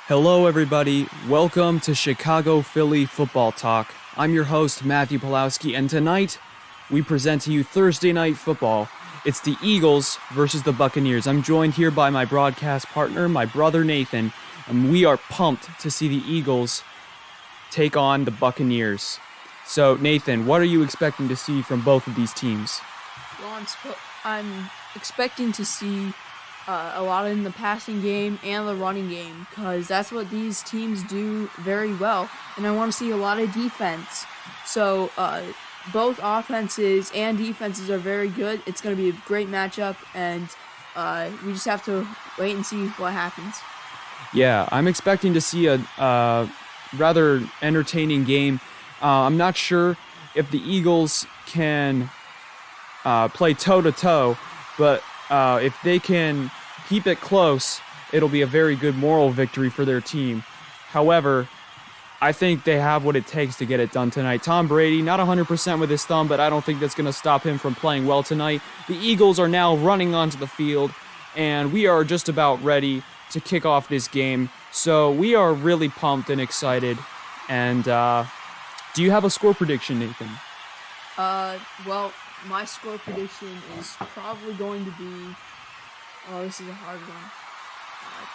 Hello, everybody. Welcome to Chicago Philly Football Talk. I'm your host, Matthew Pulowski, and tonight we present to you Thursday Night Football. It's the Eagles versus the Buccaneers. I'm joined here by my broadcast partner, my brother Nathan, and we are pumped to see the Eagles take on the Buccaneers. So, Nathan, what are you expecting to see from both of these teams? Well, I'm expecting to see a lot in the passing game and the running game because that's what these teams do very well. And I want to see a lot of defense. So both offenses and defenses are very good. It's going to be a great matchup, and we just have to wait and see what happens. Yeah, I'm expecting to see a rather entertaining game. I'm not sure if the Eagles can play toe-to-toe, but if they can keep it close, it'll be a very good moral victory for their team. However, I think they have what it takes to get it done tonight. Tom Brady, not 100% with his thumb, but I don't think that's going to stop him from playing well tonight. The Eagles are now running onto the field, and we are just about ready to kick off this game. So we are really pumped and excited. And do you have a score prediction, Nathan? Well, my score prediction is probably going to be, this is a hard one.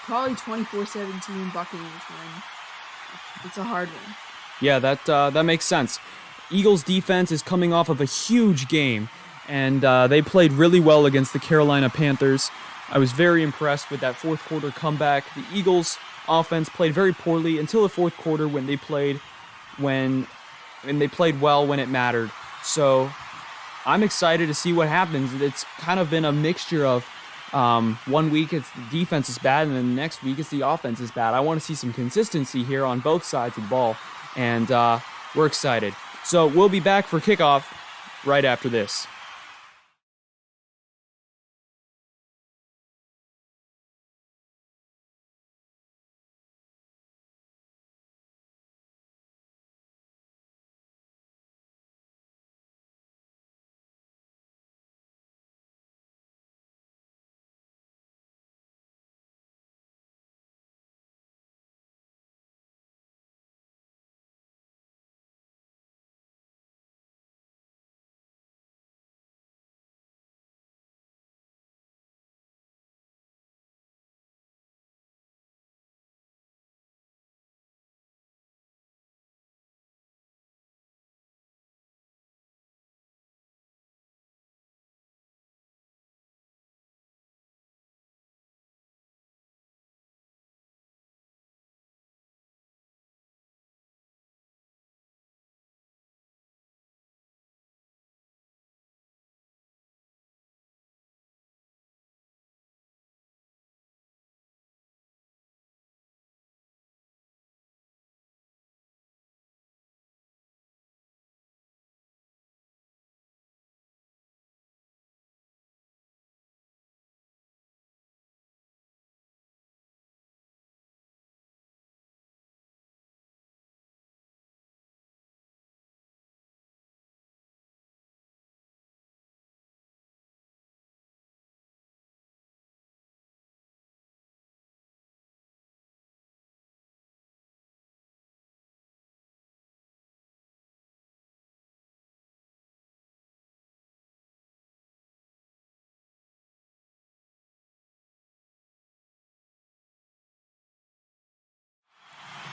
Probably 24-17 Buccaneers win. It's a hard one. Yeah, that makes sense. Eagles defense is coming off of a huge game, and they played really well against the Carolina Panthers. I was very impressed with that fourth quarter comeback. The Eagles offense played very poorly until the fourth quarter when they played well when it mattered. So I'm excited to see what happens. It's kind of been a mixture of 1 week it's the defense is bad, and then the next week it's the offense is bad. I want to see some consistency here on both sides of the ball, and we're excited. So we'll be back for kickoff right after this.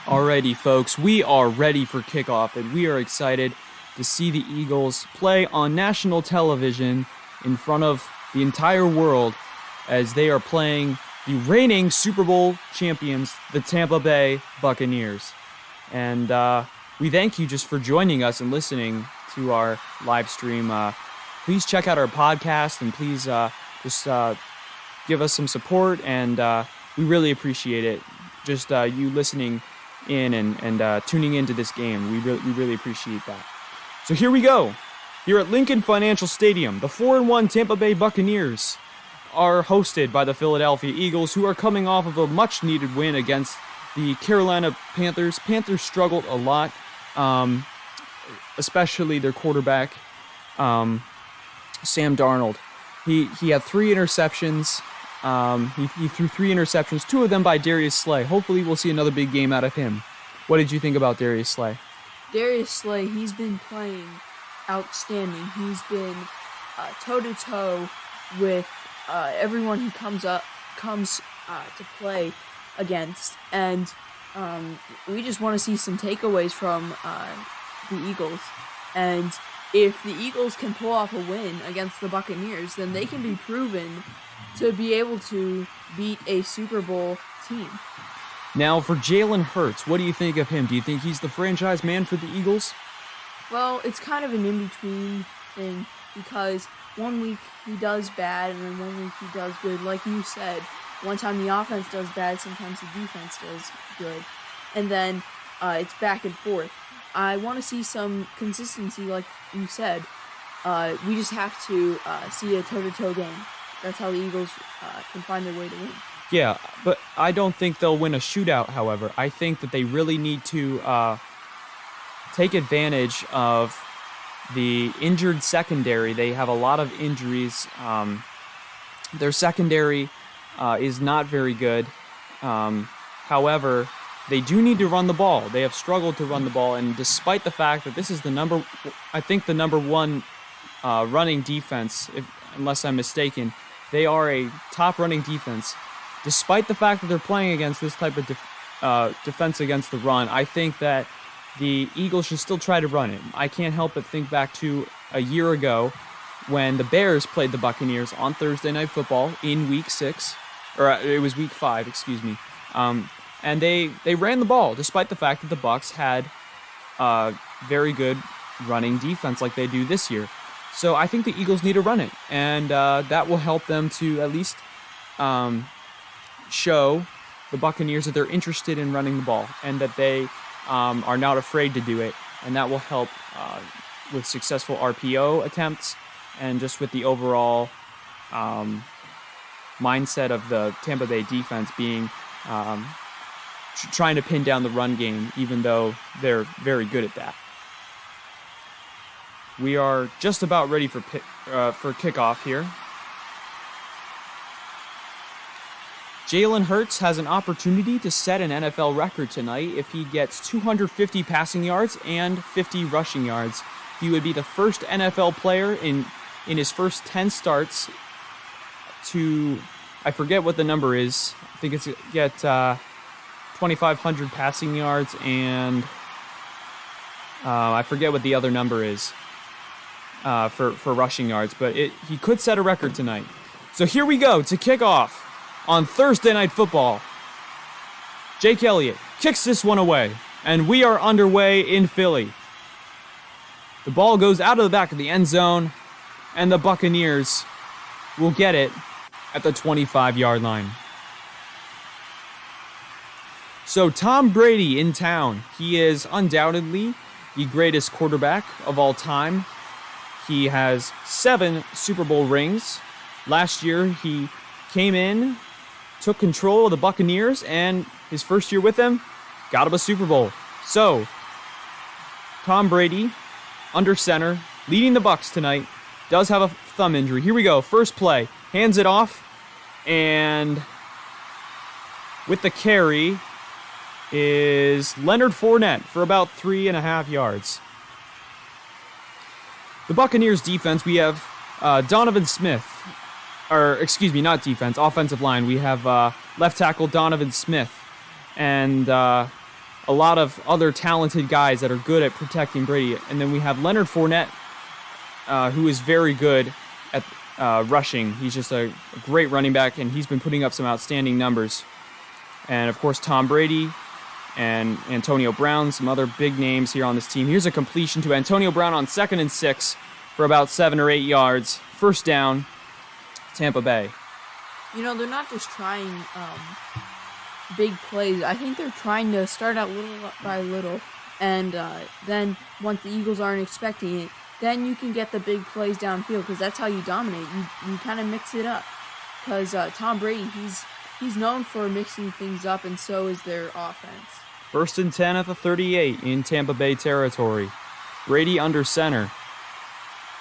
Alrighty, folks, we are ready for kickoff, and we are excited to see the Eagles play on national television in front of the entire world as they are playing the reigning Super Bowl champions, the Tampa Bay Buccaneers. And we thank you just for joining us and listening to our live stream. Please check out our podcast, and please just give us some support, and we really appreciate it. Just you listening in and tuning into this game. We really appreciate that. So here we go. Here at Lincoln Financial Stadium, the 4-1 Tampa Bay Buccaneers are hosted by the Philadelphia Eagles, who are coming off of a much-needed win against the Carolina Panthers. Panthers struggled a lot, especially their quarterback, Sam Darnold. He had 3 interceptions, He threw 3 interceptions, 2 of them by Darius Slay. Hopefully we'll see another big game out of him. What did you think about Darius Slay? Darius Slay, he's been playing outstanding. He's been toe-to-toe with everyone he comes to play against. And we just want to see some takeaways from the Eagles. And if the Eagles can pull off a win against the Buccaneers, then they can be proven to be able to beat a Super Bowl team. Now, for Jalen Hurts, what do you think of him? Do you think he's the franchise man for the Eagles? Well, it's kind of an in-between thing because one week he does bad and then one week he does good. Like you said, one time the offense does bad, sometimes the defense does good. And then it's back and forth. I want to see some consistency, like you said. We just have to see a toe-to-toe game. That's how the Eagles can find their way to win. Yeah, but I don't think they'll win a shootout, however. I think that they really need to take advantage of the injured secondary. They have a lot of injuries. Their secondary is not very good. However, they do need to run the ball. They have struggled to run the ball, and despite the fact that this is the number one running defense, unless I'm mistaken, they are a top running defense. Despite the fact that they're playing against this type of defense against the run, I think that the Eagles should still try to run it. I can't help but think back to a year ago when the Bears played the Buccaneers on Thursday Night Football in Week 6, or it was Week 5, excuse me. And they ran the ball, despite the fact that the Bucs had very good running defense like they do this year. So I think the Eagles need to run it, and that will help them to at least show the Buccaneers that they're interested in running the ball and that they are not afraid to do it, and that will help with successful RPO attempts and just with the overall mindset of the Tampa Bay defense being trying to pin down the run game, even though they're very good at that. We are just about ready for kickoff here. Jalen Hurts has an opportunity to set an NFL record tonight if he gets 250 passing yards and 50 rushing yards. He would be the first NFL player in his first 10 starts to, I forget what the number is. I think it's get 2,500 passing yards, and I forget what the other number is for rushing yards, but he could set a record tonight. So here we go to kick off on Thursday Night Football. Jake Elliott kicks this one away, and we are underway in Philly. The ball goes out of the back of the end zone, and the Buccaneers will get it at the 25-yard line. So Tom Brady in town. He is undoubtedly the greatest quarterback of all time. He has 7 Super Bowl rings. Last year, he came in, took control of the Buccaneers, and his first year with them, got him a Super Bowl. So, Tom Brady, under center, leading the Bucs tonight, does have a thumb injury. Here we go, first play, hands it off, and with the carry is Leonard Fournette for about 3.5 yards. The Buccaneers defense, we have Donovan Smith. Or, excuse me, not defense, offensive line. We have left tackle Donovan Smith and a lot of other talented guys that are good at protecting Brady. And then we have Leonard Fournette, who is very good at rushing. He's just a great running back, and he's been putting up some outstanding numbers. And, of course, Tom Brady and Antonio Brown, some other big names here on this team. Here's a completion to Antonio Brown on 2nd and 6 for about 7 or 8 yards. First down, Tampa Bay. You know, they're not just trying big plays. I think they're trying to start out little by little, and then once the Eagles aren't expecting it, then you can get the big plays downfield, because that's how you dominate. You kind of mix it up, because Tom Brady, he's known for mixing things up, and so is their offense. 1st and 10 at the 38 in Tampa Bay territory. Brady under center.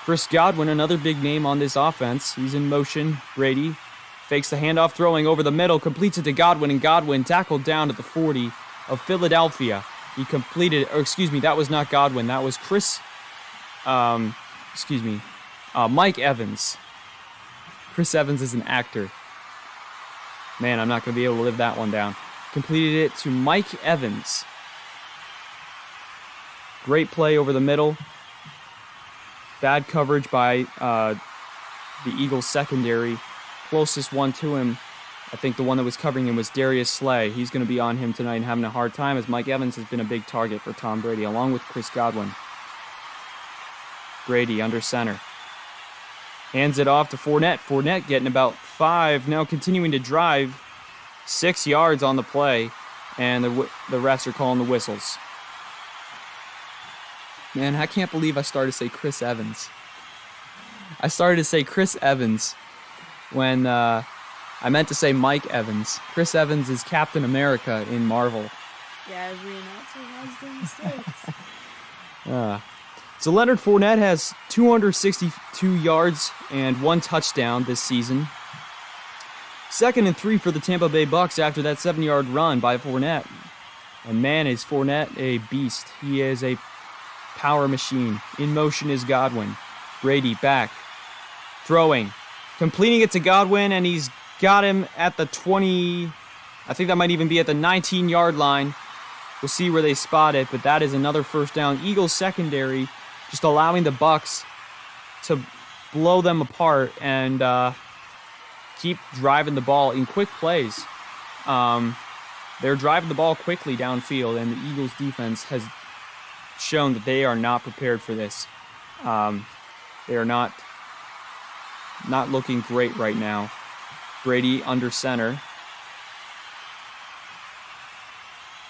Chris Godwin, another big name on this offense. He's in motion. Brady Fakes the handoff, throwing over the middle, completes it to Godwin, and Godwin tackled down at the 40 of Philadelphia. He completed, that was not Godwin, that was Mike Evans. Chris Evans is an actor. Man, I'm not going to be able to live that one down. Completed it to Mike Evans. Great play over the middle. Bad coverage by the Eagles secondary. Closest one to him, I think the one that was covering him was Darius Slay. He's going to be on him tonight and having a hard time, as Mike Evans has been a big target for Tom Brady, along with Chris Godwin. Brady under center. Hands it off to Fournette. Fournette getting about 5, now continuing to drive 6 yards on the play, and the refs are calling the whistles. Man, I can't believe I started to say Chris Evans. I started to say Chris Evans when I meant to say Mike Evans. Chris Evans is Captain America in Marvel. Yeah, every announcer has their mistakes. So Leonard Fournette has 262 yards and 1 touchdown this season. 2nd and 3 for the Tampa Bay Bucs after that 7-yard run by Fournette. And man, is Fournette a beast. He is a power machine. In motion is Godwin. Brady back. Throwing. Completing it to Godwin, and he's got him at the 20. I think that might even be at the 19-yard line. We'll see where they spot it, but that is another first down. Eagles secondary just allowing the Bucs to blow them apart and keep driving the ball in quick plays. They're driving the ball quickly downfield, and the Eagles defense has shown that they are not prepared for this. They are not looking great right now. Brady under center.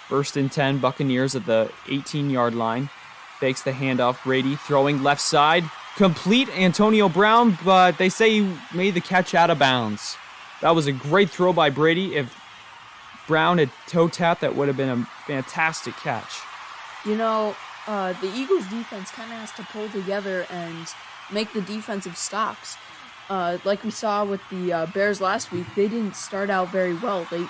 1st and 10, Buccaneers at the 18-yard line. Fakes the handoff. Brady throwing left side. Complete Antonio Brown, but they say he made the catch out of bounds. That was a great throw by Brady. If Brown had toe tapped, that would have been a fantastic catch. You know, the Eagles defense kind of has to pull together and make the defensive stops. Like we saw with the Bears last week, they didn't start out very well. They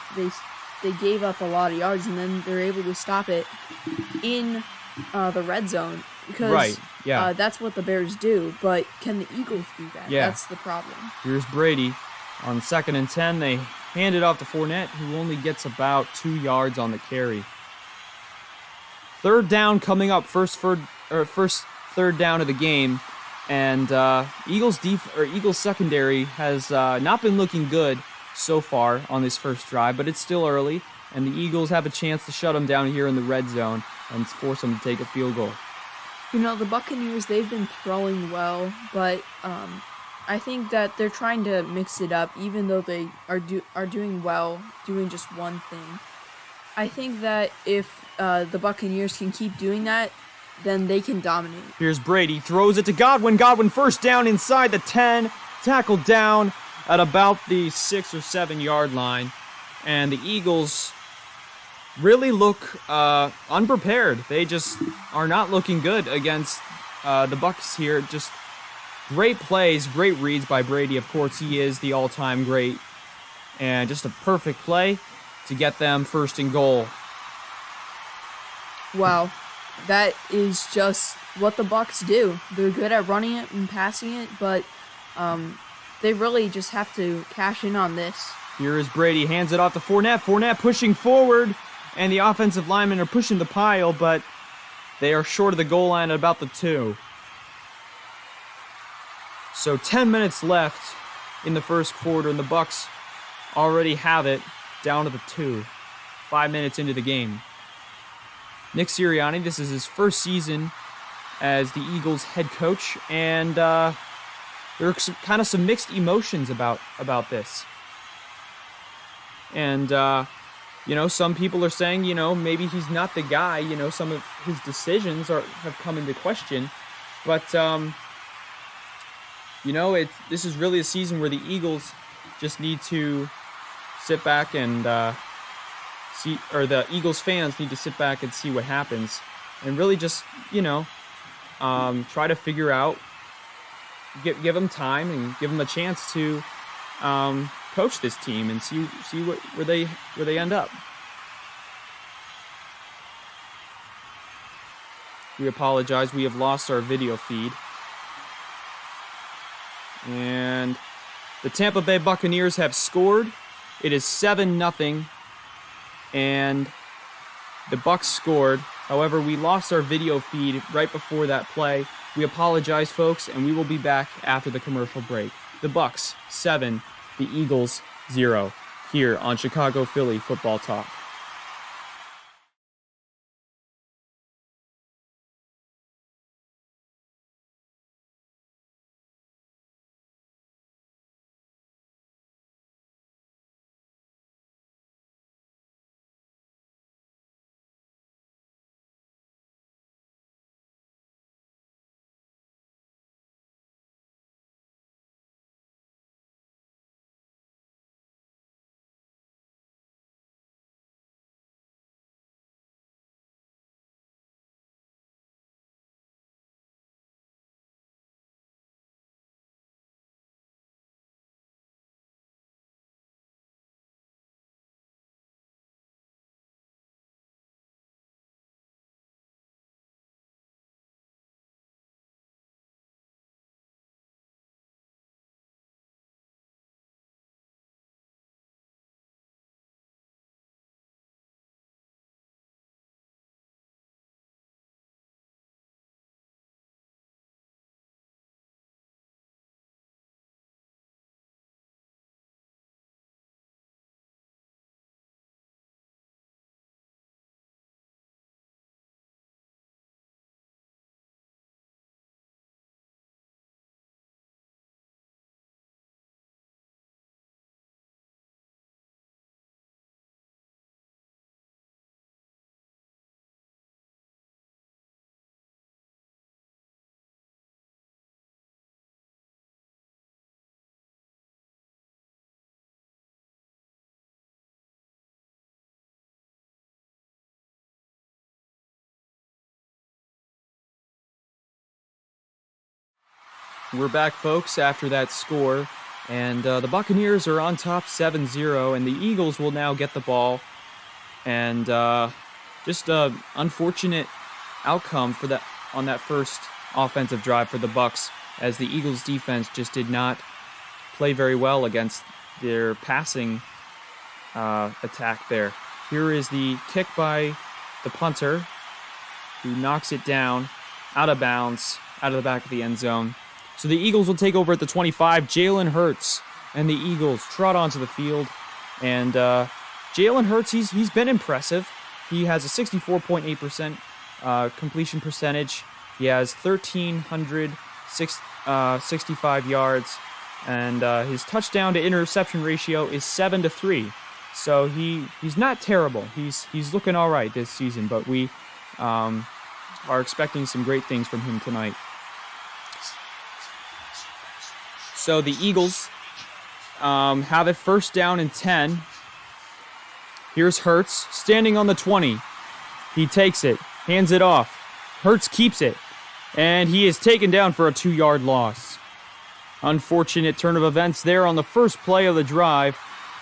gave up a lot of yards, and then they're able to stop it in the red zone because that's what the Bears do. But can the Eagles do that? Yeah. That's the problem. Here's Brady on 2nd and 10. They hand it off to Fournette, who only gets about 2 yards on the carry. 3rd down coming up, first third down of the game, and Eagles secondary has not been looking good so far on this first drive, but it's still early, and the Eagles have a chance to shut them down here in the red zone and force them to take a field goal. You know, the Buccaneers, they've been throwing well, but I think that they're trying to mix it up, even though they are doing well, doing just one thing. I think that if the Buccaneers can keep doing that, then they can dominate. Here's Brady, throws it to Godwin. Godwin first down inside the 10, tackled down at about the 6 or 7 yard line. And the Eagles really look unprepared. They just are not looking good against the Bucs here. Just great plays, great reads by Brady. Of course, he is the all-time great. And just a perfect play to get them 1st and goal. Wow. That is just what the Bucs do. They're good at running it and passing it, but they really just have to cash in on this. Here is Brady, hands it off to Fournette. Fournette pushing forward, and the offensive linemen are pushing the pile, but they are short of the goal line at about the 2. So 10 minutes left in the first quarter, and the Bucs already have it down to the 2. 5 minutes into the game. Nick Sirianni, this is his first season as the Eagles head coach, and there are some mixed emotions about this. And, some people are saying, maybe he's not the guy, some of his decisions have come into question. But, this is really a season where the Eagles just need to sit back and the Eagles fans need to sit back and see what happens, and really just, try to figure out, give them time and give them a chance to coach this team and see where they end up. We apologize. We have lost our video feed. And the Tampa Bay Buccaneers have scored. It is 7-0. And the Bucs scored. However, we lost our video feed right before that play. We apologize, folks, and we will be back after the commercial break. The Bucs 7, the Eagles 0, here on Chicago Philly Football Talk. We're back, folks, after that score, and the Buccaneers are on top 7-0, and the Eagles will now get the ball, and just an unfortunate outcome for that on that first offensive drive for the Bucs, as the Eagles' defense just did not play very well against their passing attack there. Here is the kick by the punter, who knocks it down out of bounds, out of the back of the end zone. So the Eagles will take over at the 25. Jalen Hurts and the Eagles trot onto the field. And Jalen Hurts, he's been impressive. He has a 64.8% completion percentage. He has 1,365 yards. And his touchdown to interception ratio is 7-3. So he's not terrible. He's looking all right this season. But we are expecting some great things from him tonight. So the Eagles have it first down and 10. Here's Hurts standing on the 20. He takes it, hands it off. Hurts keeps it, and he is taken down for a 2-yard loss. Unfortunate turn of events there on the first play of the drive,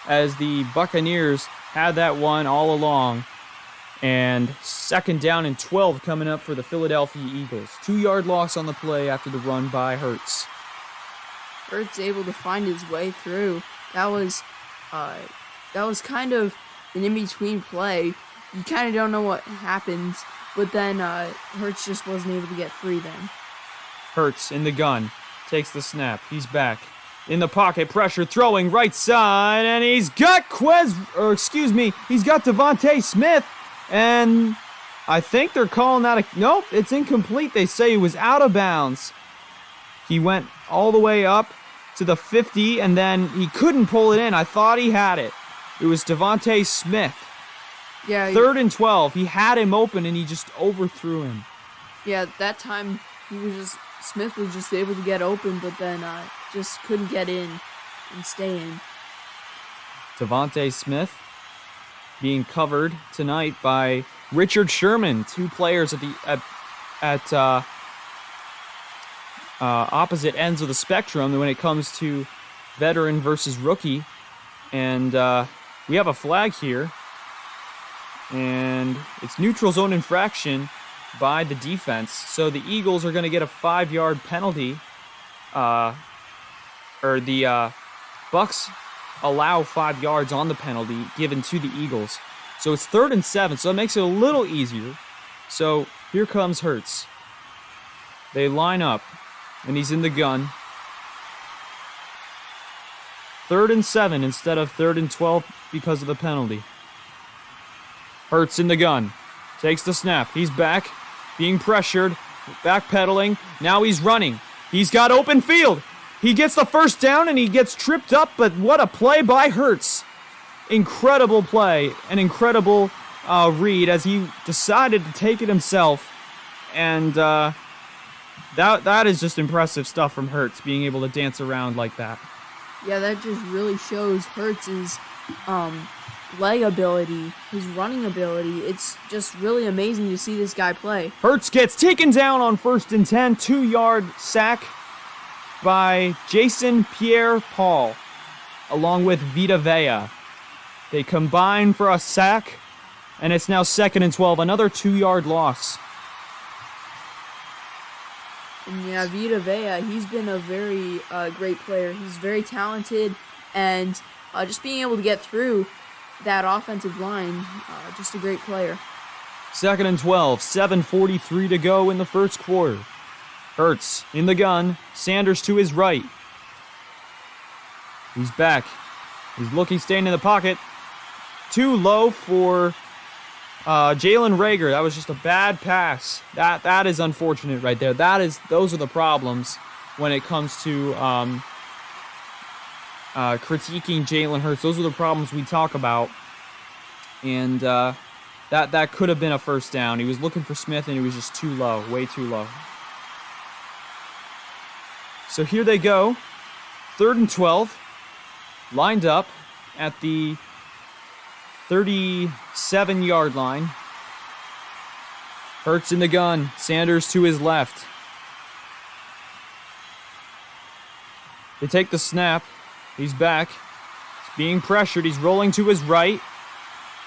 as the Buccaneers had that one all along. And second down and 12 coming up for the Philadelphia Eagles. 2-yard loss on the play after the run by Hurts. Hurts able to find his way through. That was kind of an in-between play. You kind of don't know what happens, but then Hurts just wasn't able to get free then. Hurts in the gun, takes the snap. He's back in the pocket, pressure, throwing right side, and he's got he's got Devontae Smith, and I think they're calling that nope, it's incomplete. They say he was out of bounds. He went all the way up to the 50, and then he couldn't pull it in. I thought he had it. It was Devontae Smith. Yeah. 3rd and 12. He had him open, and he just overthrew him. Yeah, that time Smith was just able to get open, but then just couldn't get in and stay in. Devontae Smith being covered tonight by Richard Sherman, two players at opposite ends of the spectrum when it comes to veteran versus rookie. And we have a flag here. And it's neutral zone infraction by the defense. So the Eagles are going to get a 5-yard penalty. Or the Bucks allow 5 yards on the penalty given to the Eagles. So it's 3rd and 7, so it makes it a little easier. So here comes Hurts. They line up, and he's in the gun. 3rd and 7 instead of 3rd and 12 because of the penalty. Hurts in the gun. Takes the snap. He's back, being pressured, backpedaling. Now he's running. He's got open field. He gets the first down, and he gets tripped up, but what a play by Hurts. Incredible play, an incredible read as he decided to take it himself. And that is just impressive stuff from Hurts, being able to dance around like that. Yeah, that just really shows Hurts' leg ability, his running ability. It's just really amazing to see this guy play. Hurts gets taken down on 1st and 10, 2-yard sack by Jason Pierre-Paul, along with Vita Vea. They combine for a sack, and it's now 2nd and 12, another 2-yard loss. And yeah, Vita Vea, he's been a very great player. He's very talented, and just being able to get through that offensive line, just a great player. 2nd and 12, 7:43 to go in the first quarter. Hurts in the gun, Sanders to his right. He's back. He's looking, staying in the pocket. Too low for Jalen Reagor. That was just a bad pass. That is unfortunate right there. Those are the problems when it comes to critiquing Jalen Hurts. Those are the problems we talk about. And that could have been a first down. He was looking for Smith, and he was just too low, way too low. So here they go. 3rd and 12. Lined up at the 37-yard line. Hurts in the gun. Sanders to his left. They take the snap. He's back. He's being pressured. He's rolling to his right.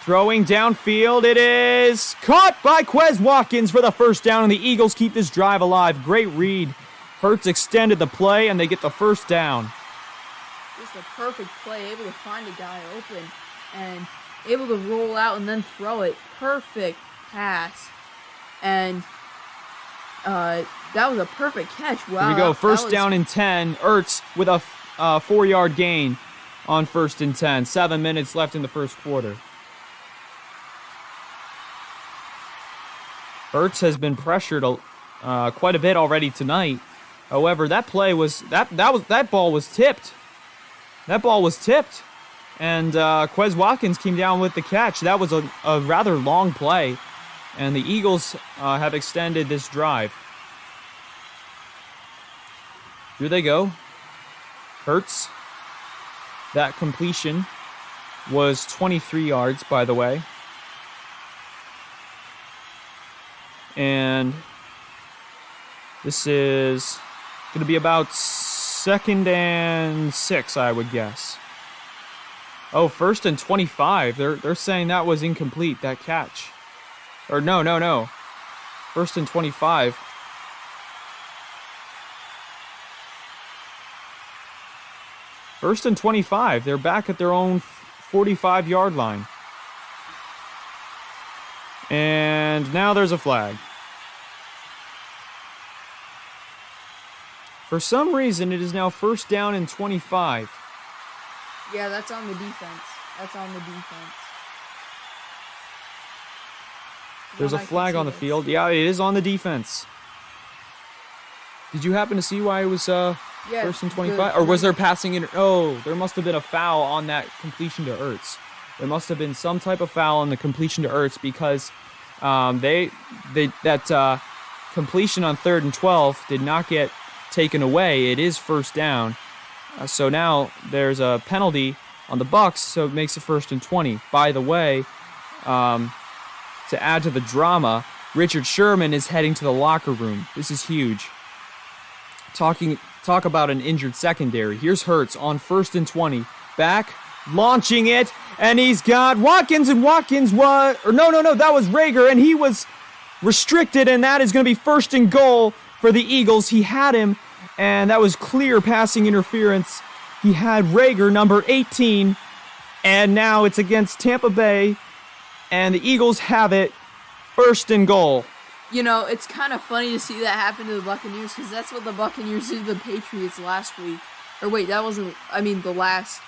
Throwing downfield. It is caught by Quez Watkins for the first down, and the Eagles keep this drive alive. Great read. Hurts extended the play, and they get the first down. Just a perfect play, able to find a guy open and able to roll out and then throw it. Perfect pass. And that was a perfect catch. Wow. Here we go. First down and 10. Ertz with a 4-yard gain on 1st and 10. 7 minutes left in the first quarter. Ertz has been pressured quite a bit already tonight. However, that play was that ball was tipped. That ball was tipped, and Quez Watkins came down with the catch. That was a rather long play, and the Eagles have extended this drive. Here they go. Hurts. That completion was 23 yards, by the way. And this is going to be about 2nd and 6, I would guess. Oh, 1st and 25. They're saying that was incomplete, that catch. Or no. 1st and 25. First and 25. They're back at their own 45-yard line. And now there's a flag. For some reason, it is now 1st down and 25. Yeah, that's on the defense. That's on the defense. There's a flag on the field. Yeah, it is on the defense. Did you happen to see why it was 1st and 25? Or was there passing in? Oh, there must have been a foul on that completion to Ertz. There must have been some type of foul on the completion to Ertz because that completion on 3rd and 12 did not get taken away. It is 1st down. So now there's a penalty on the Bucks, so it makes it 1st and 20. By the way, to add to the drama, Richard Sherman is heading to the locker room. This is huge. Talk about an injured secondary. Here's Hurts on 1st and 20. Back, launching it, and he's got Watkins, and Watkins was, or no, that was Rager, and he was restricted, and that is going to be first and goal for the Eagles. He had him, and that was clear passing interference. He had Rager, number 18, and now it's against Tampa Bay, and the Eagles have it, first and goal. You know, it's kind of funny to see that happen to the Buccaneers, because that's what the Buccaneers did to the Patriots last week. Or wait, that wasn't, the last,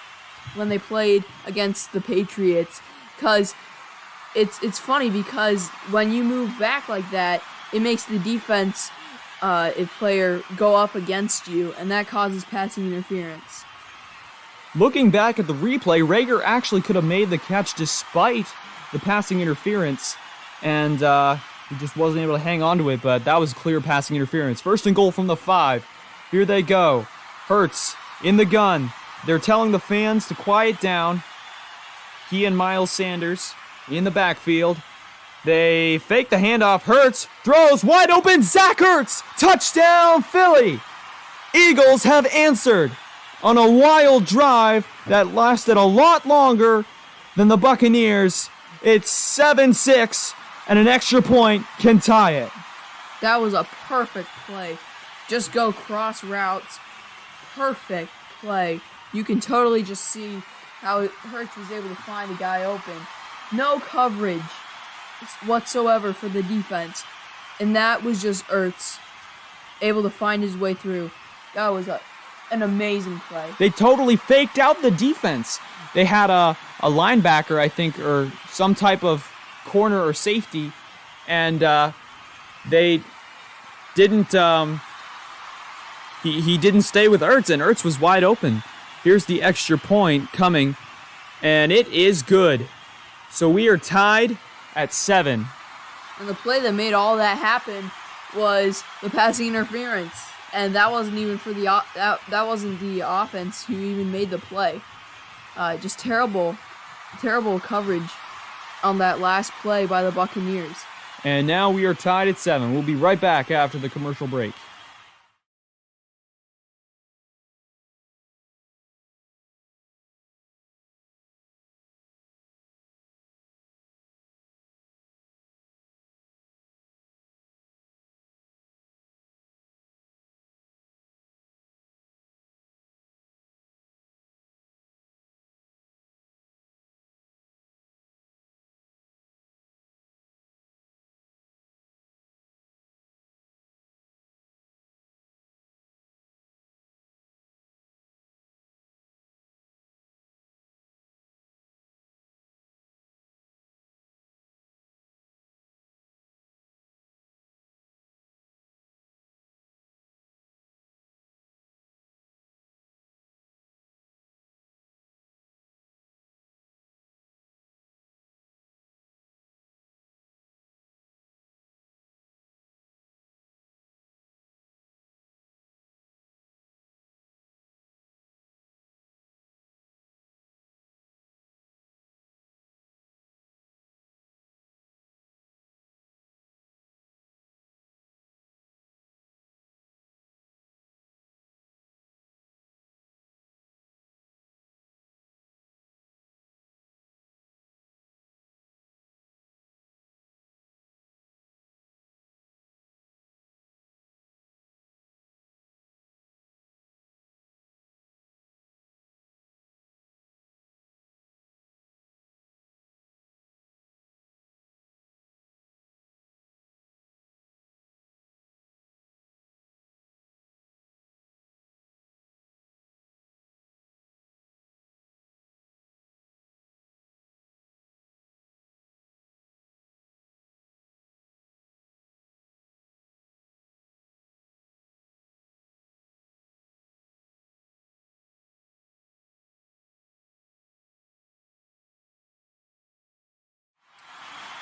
when they played against the Patriots. Because it's funny, because when you move back like that, it makes the defense, player go up against you, and that causes passing interference. Looking back at the replay, Rager actually could have made the catch despite the passing interference, and he just wasn't able to hang on to it, but that was clear passing interference. First and goal from the 5. Here they go. Hurts in the gun. They're telling the fans to quiet down. He and Miles Sanders in the backfield. They fake the handoff. Hurts throws wide open. Zach Ertz. Touchdown, Philly. Eagles have answered on a wild drive that lasted a lot longer than the Buccaneers. It's 7-6, and an extra point can tie it. That was a perfect play. Just go cross routes. Perfect play. You can totally just see how Hurts was able to find a guy open. No coverage whatsoever for the defense. And that was just Ertz able to find his way through. That was an amazing play. They totally faked out the defense. They had a linebacker, I think, or some type of corner or safety, and they didn't. He didn't stay with Ertz, and Ertz was wide open. Here's the extra point coming, and it is good. So we are tied at 7. And the play that made all that happen was the passing interference, and that wasn't even for the that wasn't the offense who even made the play. Just terrible coverage on that last play by the Buccaneers. And now we are tied at 7. We'll be right back after the commercial break.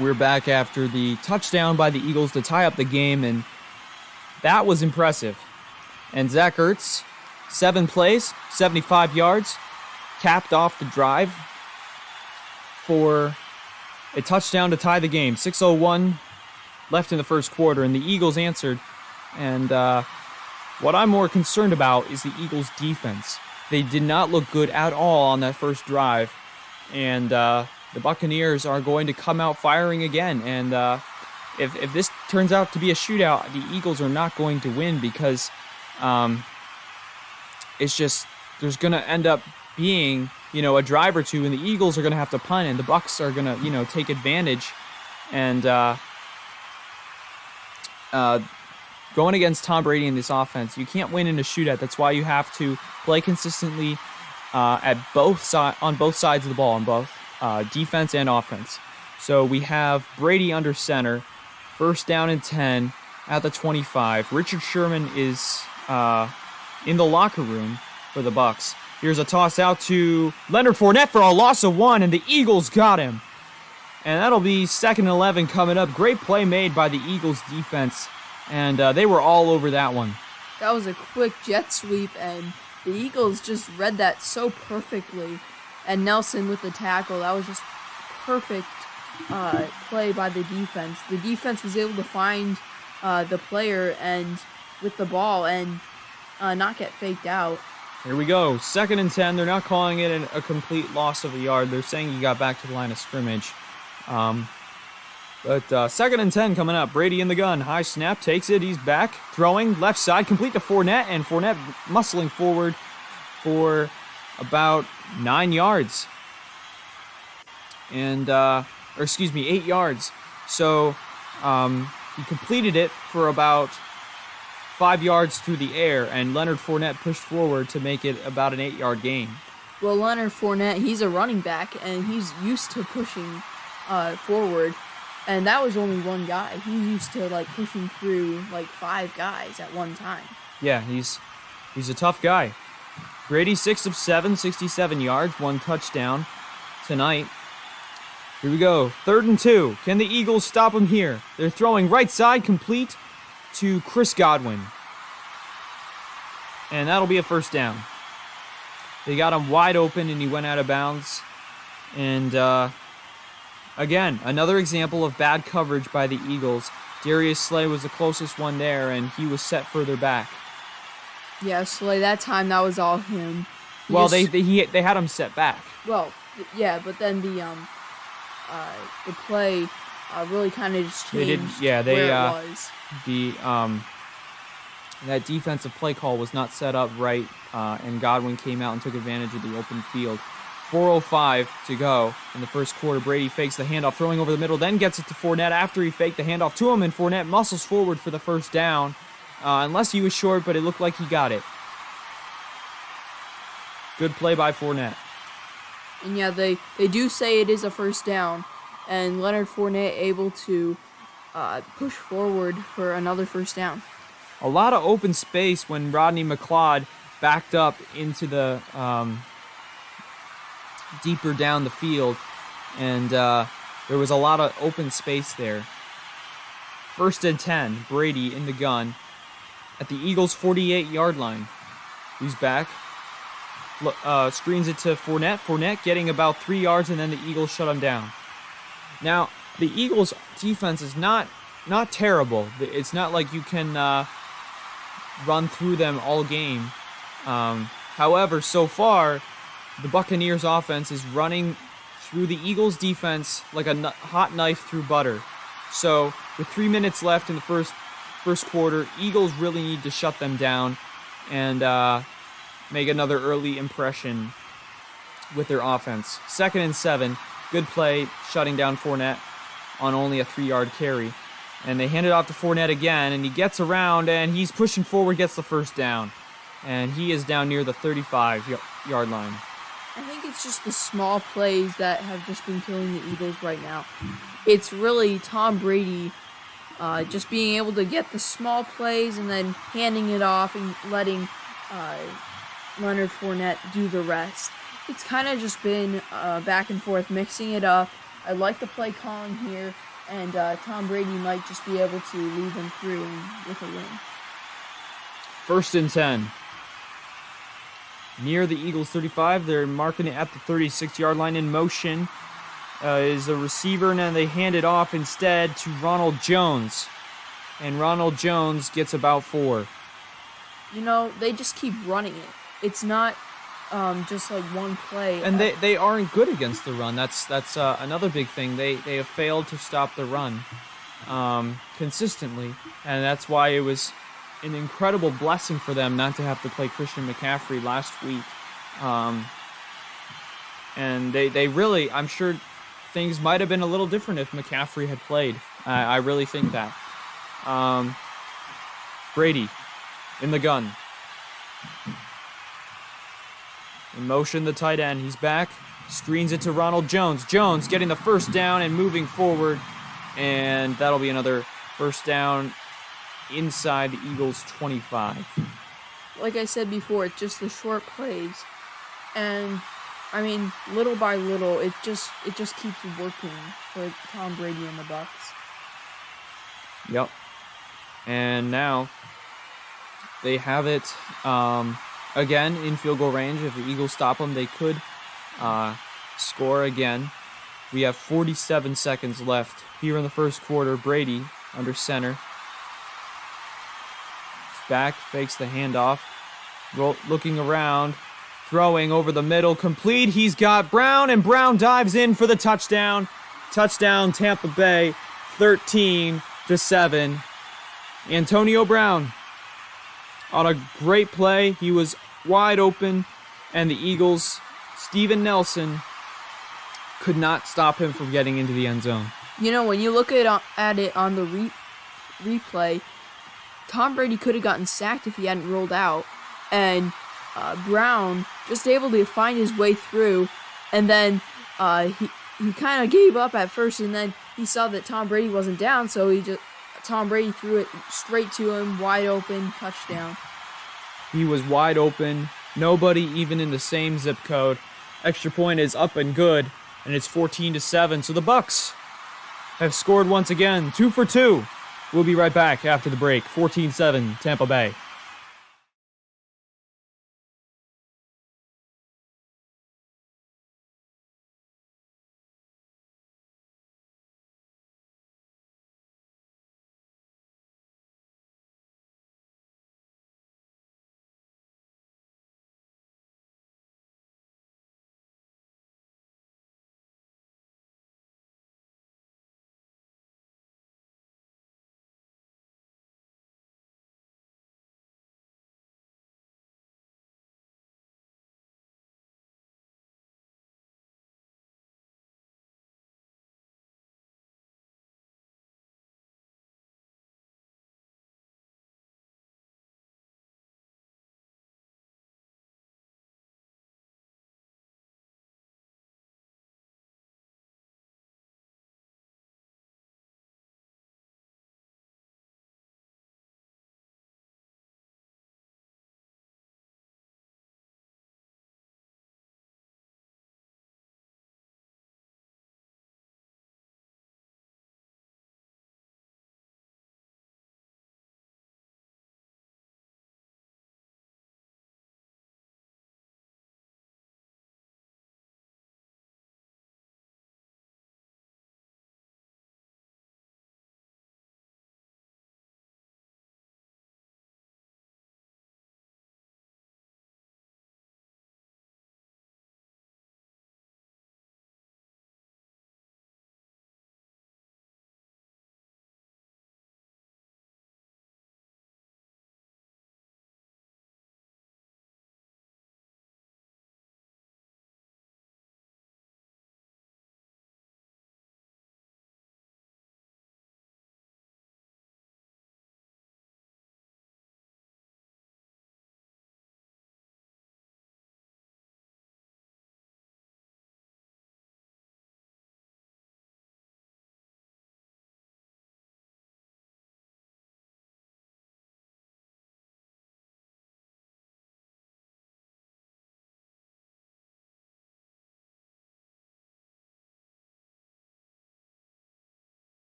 We're back after the touchdown by the Eagles to tie up the game, and that was impressive. And Zach Ertz, 7 plays, 75 yards, capped off the drive for a touchdown to tie the game. 6:01 left in the first quarter, and the Eagles answered. And what I'm more concerned about is the Eagles' defense. they did not look good at all on that first drive. And the Buccaneers are going to come out firing again. And if this turns out to be a shootout, the Eagles are not going to win because it's just there's going to end up being, a drive or two, and the Eagles are going to have to punt, and the Bucs are going to, take advantage. And going against Tom Brady in this offense, you can't win in a shootout. That's why you have to play consistently on both sides of the ball, on both defense and offense. So we have Brady under center, 1st down and 10 at the 25. Richard Sherman is in the locker room for the Bucs. Here's a toss out to Leonard Fournette for a loss of 1, and the Eagles got him. And that'll be 2nd and 11 coming up. Great play made by the Eagles defense, and they were all over that one. That was a quick jet sweep, and the Eagles just read that so perfectly. And Nelson with the tackle, that was just perfect play by the defense. The defense was able to find the player and with the ball and not get faked out. Here we go, 2nd and 10. They're not calling it a complete loss of a yard. They're saying he got back to the line of scrimmage. But 2nd and 10 coming up. Brady in the gun. High snap, takes it. He's back, throwing left side, complete to Fournette, and Fournette muscling forward for about 9 yards. And, 8 yards. So he completed it for about 5 yards through the air, and Leonard Fournette pushed forward to make it about an 8-yard gain. Well, Leonard Fournette, he's a running back, and he's used to pushing forward, and that was only one guy. He's used to pushing through 5 guys at one time. Yeah, he's a tough guy. Brady 6 of 7, 67 yards, 1 touchdown tonight. Here we go, 3rd and 2. Can the Eagles stop him here? They're throwing right side, complete to Chris Godwin. And that'll be a 1st down. They got him wide open and he went out of bounds. And again, another example of bad coverage by the Eagles. Darius Slay was the closest one there, and he was set further back. Yeah, Slay, that time that was all him. They had him set back. Well, yeah, but then the play really kind of just changed where it was. That defensive play call was not set up right, and Godwin came out and took advantage of the open field. 4:05 to go in the first quarter. Brady fakes the handoff, throwing over the middle, then gets it to Fournette after he faked the handoff to him, and Fournette muscles forward for the 1st down. Unless he was short, but it looked like he got it. Good play by Fournette. And yeah, they do say it is a 1st down, and Leonard Fournette able to push forward for another 1st down. A lot of open space when Rodney McLeod backed up into the deeper down the field, and there was a lot of open space there. 1st and 10, Brady in the gun at the Eagles' 48-yard line. He's back. Screens it to Fournette. Fournette getting about 3 yards, and then the Eagles shut him down. Now, the Eagles' defense is not terrible. It's not like you can run through them all game. However, so far, the Buccaneers' offense is running through the Eagles' defense like a hot knife through butter. So, with 3 minutes left in the first quarter, Eagles really need to shut them down and make another early impression with their offense. 2nd and 7, good play, shutting down Fournette on only a 3-yard carry. And they hand it off to Fournette again, and he gets around, and he's pushing forward, gets the 1st down. And he is down near the 35-yard line. I think it's just the small plays that have just been killing the Eagles right now. It's really Tom Brady just being able to get the small plays and then handing it off and letting Leonard Fournette do the rest. It's kind of just been back and forth, mixing it up. I like the play calling here, and Tom Brady might just be able to lead them through with a win. 1st and 10. Near the Eagles' 35, they're marking it at the 36-yard line. In motion is the receiver, and then they hand it off instead to Ronald Jones. And Ronald Jones gets about 4. They just keep running it. It's not just like one play. And they aren't good against the run. That's another big thing. They have failed to stop the run consistently, and that's why it was an incredible blessing for them not to have to play Christian McCaffrey last week. And they really, I'm sure things might have been a little different if McCaffrey had played. I really think that. Brady in the gun. In motion, the tight end. He's back. Screens it to Ronald Jones. Jones getting the first down and moving forward. And that'll be another first down inside the Eagles' 25. Like I said before, it's just the short plays. And, I mean, little by little, it just keeps working for Tom Brady and the Bucs. Yep. And now they have it again in field goal range. If the Eagles stop them, they could score again. We have 47 seconds left here in the first quarter. Brady under center. He's back, fakes the handoff. Looking around, throwing over the middle, complete. He's got Brown, and Brown dives in for the touchdown. Touchdown, Tampa Bay, 13-7. Antonio Brown on a great play. He was wide open, and the Eagles, Steven Nelson, could not stop him from getting into the end zone. You know, when you look at it on the replay, Tom Brady could have gotten sacked if he hadn't rolled out, and Brown just able to find his way through, and then he kind of gave up at first, and then he saw that Tom Brady wasn't down, so Tom Brady threw it straight to him, wide open, touchdown. He was wide open, nobody even in the same zip code. Extra point is up and good, and it's 14-7. So the Bucs have scored once again, 2 for 2. We'll be right back after the break. 14-7, Tampa Bay.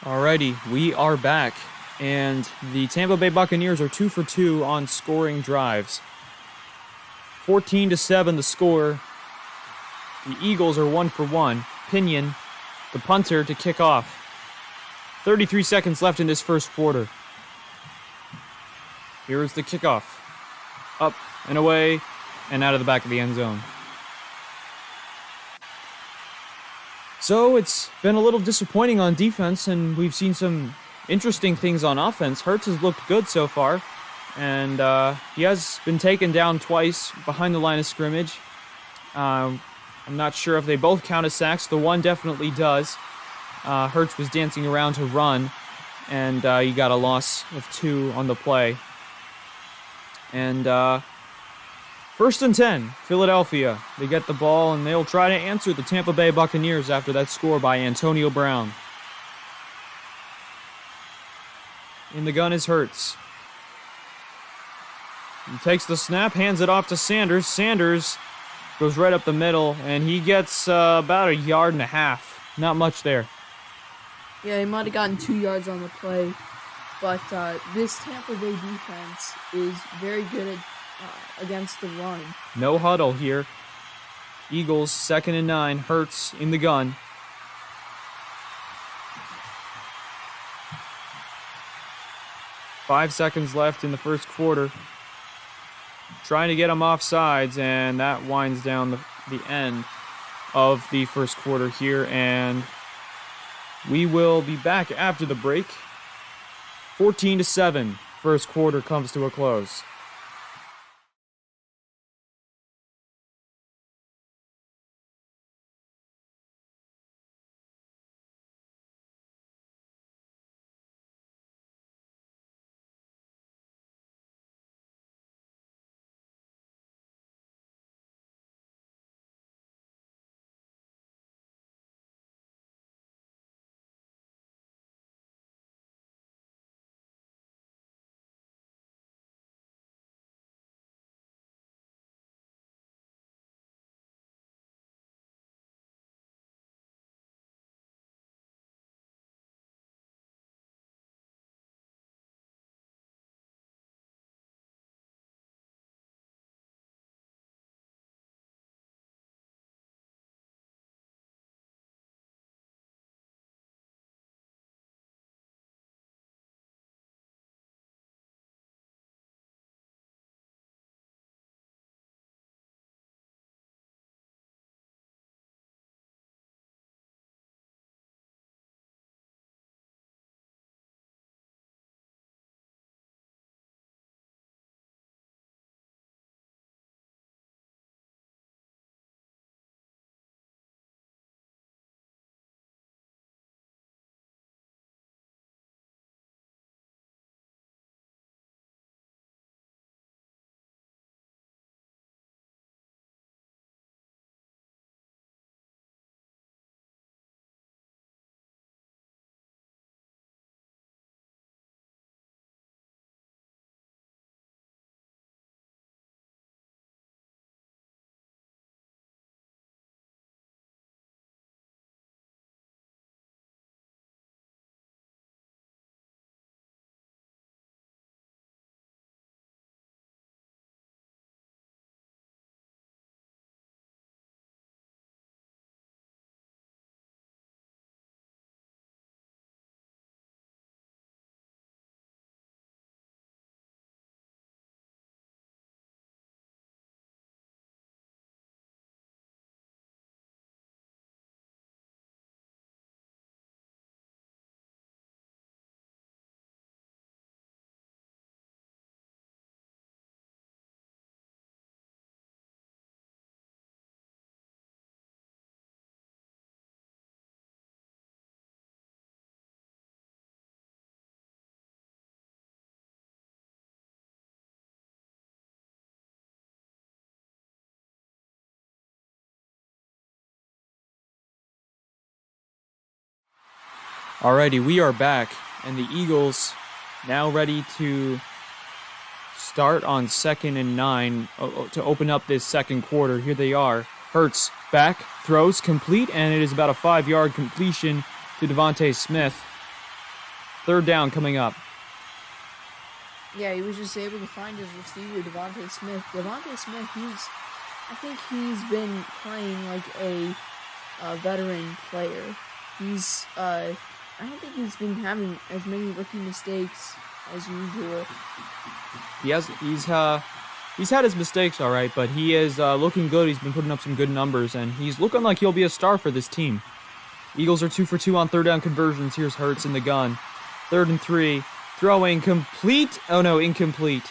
Alrighty, we are back, and the Tampa Bay Buccaneers are 2 for 2 on scoring drives. 14-7 the score. The Eagles are 1 for 1. Pinion, the punter, to kick off. 33 seconds left in this first quarter. Here is the kickoff. Up and away and out of the back of the end zone. So it's been a little disappointing on defense, and we've seen some interesting things on offense. Hurts has looked good so far, and he has been taken down twice behind the line of scrimmage. I'm not sure if they both count as sacks. The one definitely does. Hurts was dancing around to run, and he got a loss of 2 on the play. And 1st and 10, Philadelphia. They get the ball, and they'll try to answer the Tampa Bay Buccaneers after that score by Antonio Brown. In the gun is Hurts. He takes the snap, hands it off to Sanders. Sanders goes right up the middle, and he gets about 1.5 yards. Not much there. Yeah, he might have gotten 2 yards on the play, but this Tampa Bay defense is very good at, against the run. No huddle here. Eagles, 2nd and 9. Hurts in the gun. Five seconds left in the first quarter. Trying to get him off sides, and that winds down the end of the first quarter here, and we will be back after the break. 14-7, first quarter comes to a close. Alrighty, we are back, and the Eagles now ready to start on 2nd and 9 to open up this second quarter. Here they are. Hurts back, throws, complete, and it is about a 5-yard completion to Devontae Smith. 3rd down coming up. Yeah, he was just able to find his receiver, Devontae Smith. Devontae Smith, I think he's been playing like a veteran player. He's I don't think he's been having as many rookie mistakes as usual. He's had his mistakes, all right, but he is looking good. He's been putting up some good numbers, and he's looking like he'll be a star for this team. Eagles are 2 for 2 on third down conversions. Here's Hurts in the gun. 3rd and 3. Throwing complete. Oh, no, incomplete.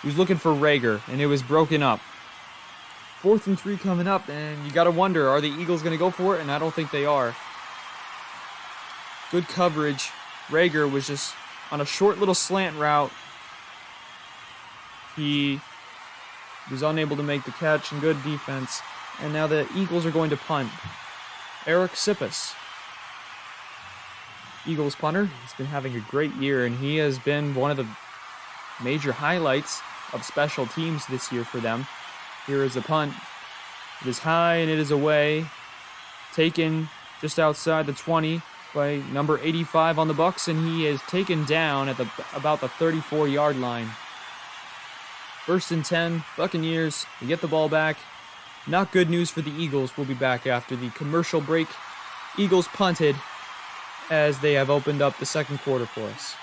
He was looking for Rager, and it was broken up. 4th and 3 coming up, and you got to wonder, are the Eagles going to go for it? And I don't think they are. Good coverage. Rager was just on a short little slant route. He was unable to make the catch, and good defense. And now the Eagles are going to punt. Eric Sippis, Eagles punter. He's been having a great year, and he has been one of the major highlights of special teams this year for them. Here is a punt. It is high, and it is away. Taken just outside the 20 by number 85 on the Bucs, and he is taken down at about the 34-yard line. 1st and 10, Buccaneers. They get the ball back. Not good news for the Eagles. We'll be back after the commercial break. Eagles punted as they have opened up the second quarter for us.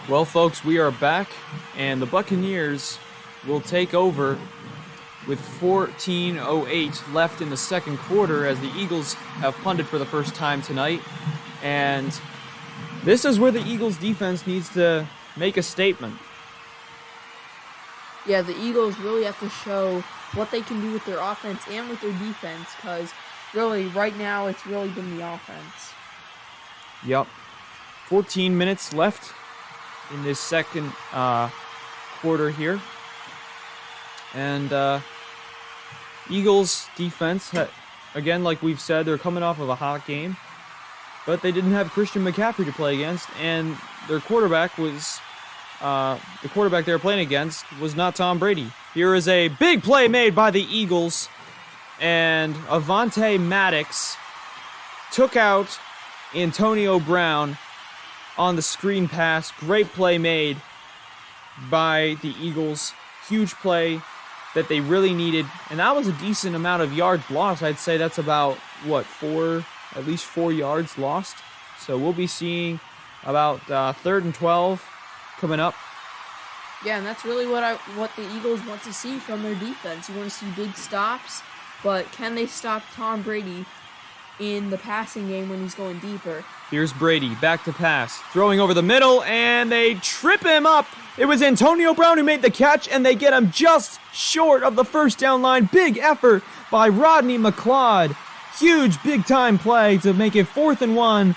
Well, folks, we are back, and the Buccaneers will take over with 14:08 left in the second quarter as the Eagles have punted for the first time tonight. And this is where the Eagles defense needs to make a statement. Yeah, the Eagles really have to show what they can do with their offense and with their defense, because really, right now, it's really been the offense. Yep. 14 minutes left in this second quarter here. And Eagles defense, again, like we've said, they're coming off of a hot game. But they didn't have Christian McCaffrey to play against, and their quarterback was... the quarterback they were playing against was not Tom Brady. Here is a big play made by the Eagles, and Avonte Maddox took out Antonio Brown on the screen pass. Great play made by the Eagles. Huge play that they really needed, and that was a decent amount of yards lost. I'd say that's about, at least 4 yards lost. So we'll be seeing about 3rd and 12 coming up. Yeah, and that's really what the Eagles want to see from their defense. You want to see big stops, but can they stop Tom Brady in the passing game when he's going deeper? Here's Brady, back to pass, throwing over the middle, and they trip him up. It was Antonio Brown who made the catch, and they get him just short of the first down line. Big effort by Rodney McLeod. Huge big-time play to make it 4th and 1.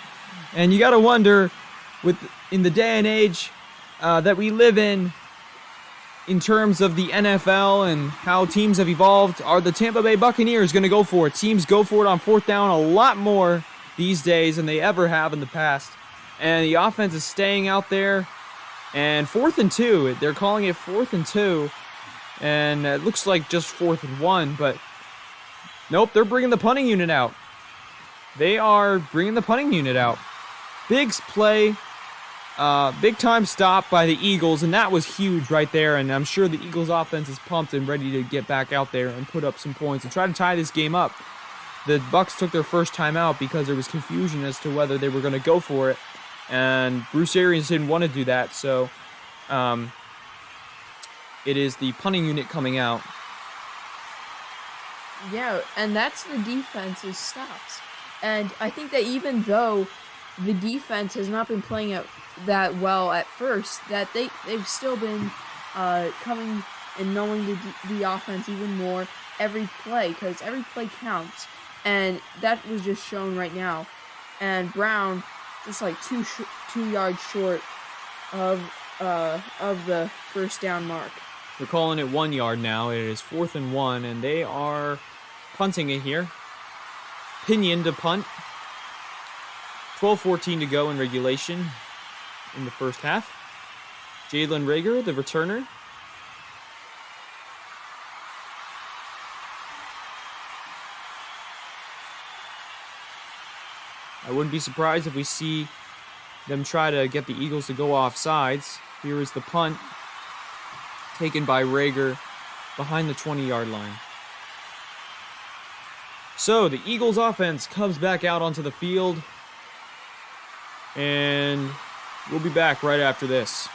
And you got to wonder, in the day and age that we live in terms of the NFL and how teams have evolved, are the Tampa Bay Buccaneers going to go for it? Teams go for it on 4th down a lot more these days than they ever have in the past. And the offense is staying out there. And 4th and 2, they're calling it 4th and 2. And it looks like just 4th and 1, but nope, they're bringing the punting unit out. They are bringing the punting unit out. Big play, big time stop by the Eagles, and that was huge right there. And I'm sure the Eagles offense is pumped and ready to get back out there and put up some points and try to tie this game up. The Bucs took their first time out because there was confusion as to whether they were going to go for it, and Bruce Arians didn't want to do that. So it is the punting unit coming out. Yeah, and that's the defense's stops. And I think that even though the defense has not been playing it that well at first, that they've still been coming and knowing the offense even more every play, because every play counts. And that was just shown right now. And Brown just like 2 yards short of the first down mark. They're calling it 1 yard now. It is 4th and 1, and they are punting it here. Pinion to punt. 12:14 to go in regulation in the first half. Jalen Reagor, the returner. I wouldn't be surprised if we see them try to get the Eagles to go off sides. Here is the punt taken by Reagor behind the 20-yard line. So the Eagles offense comes back out onto the field, and we'll be back right after this.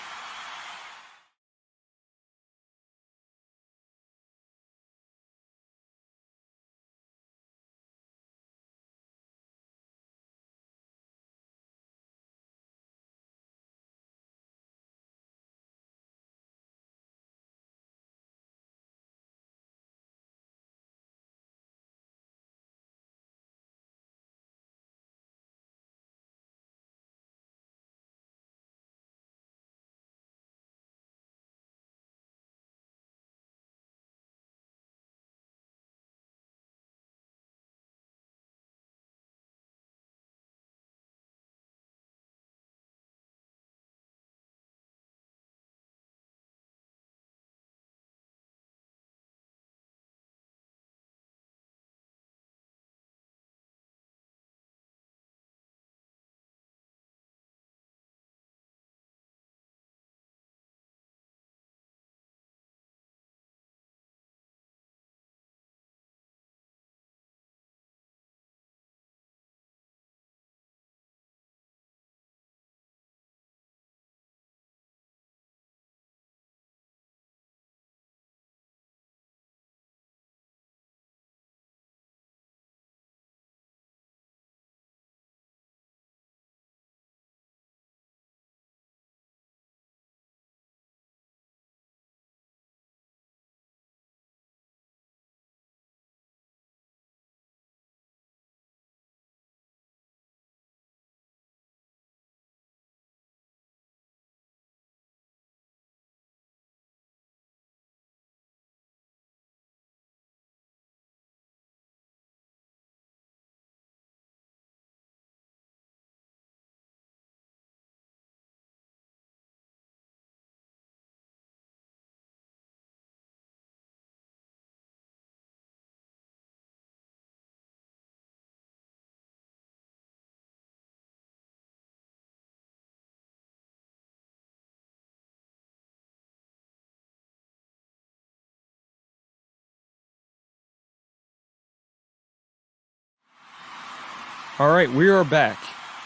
All right, we are back,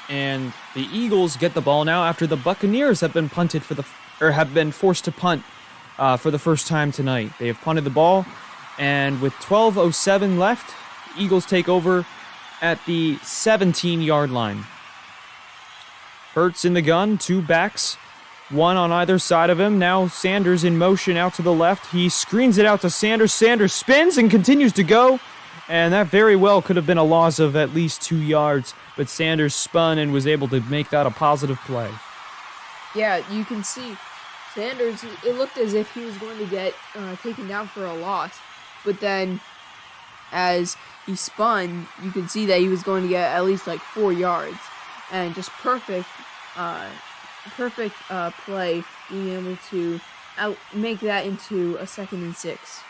and the Eagles get the ball now after the Buccaneers have been punted for the or have been forced to punt for the first time tonight. They have punted the ball, and with 12:07 left, Eagles take over at the 17-yard line. Hurts in the gun, 2 backs, 1 on either side of him. Now Sanders in motion out to the left. He screens it out to Sanders. Sanders spins and continues to go. And that very well could have been a loss of at least 2 yards. But Sanders spun and was able to make that a positive play. Yeah, you can see Sanders, it looked as if he was going to get taken down for a loss. But then as he spun, you can see that he was going to get at least like 4 yards. And just perfect play, being able to make that into a 2nd and 6.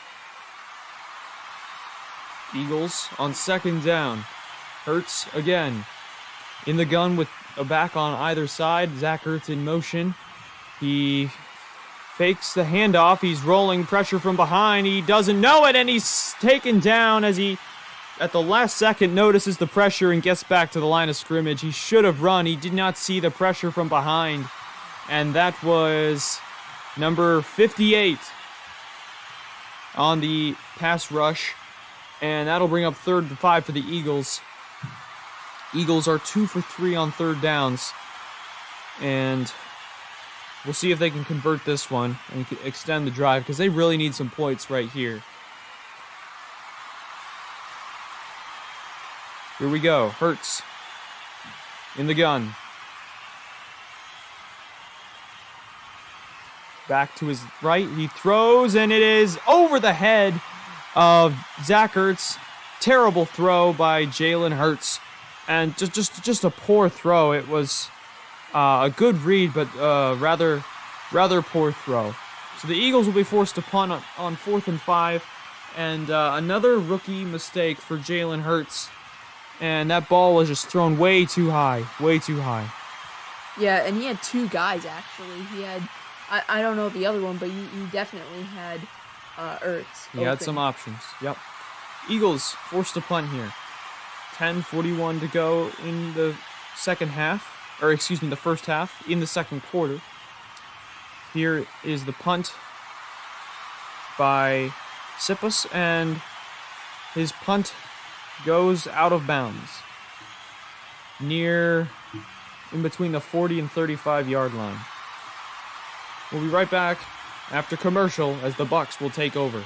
Eagles on 2nd down. Hurts again in the gun with a back on either side. Zach Ertz in motion. He fakes the handoff. He's rolling, pressure from behind. He doesn't know it, and he's taken down as he, at the last second, notices the pressure and gets back to the line of scrimmage. He should have run. He did not see the pressure from behind. And that was number 58 on the pass rush. And that'll bring up 3rd and 5 for the Eagles. Eagles are 2 for 3 on 3rd downs. And we'll see if they can convert this one and extend the drive, because they really need some points right here. Here we go. Hurts in the gun. Back to his right. He throws, and it is over the head of Zach Ertz. Terrible throw by Jalen Hurts. And just a poor throw. It was a good read, but rather poor throw. So the Eagles will be forced to punt on 4th and 5. And another rookie mistake for Jalen Hurts. And that ball was just thrown way too high. Way too high. Yeah, and he had 2 guys, actually. He had, I don't know the other one, but he definitely had Ertz. He had some options. Yep. Eagles forced to punt here. 10:41 to go in the second half. Or excuse me, the first half. In the second quarter. Here is the punt by Sippus, and his punt goes out of bounds. Near in between the 40 and 35-yard line. We'll be right back after commercial as the Bucs will take over.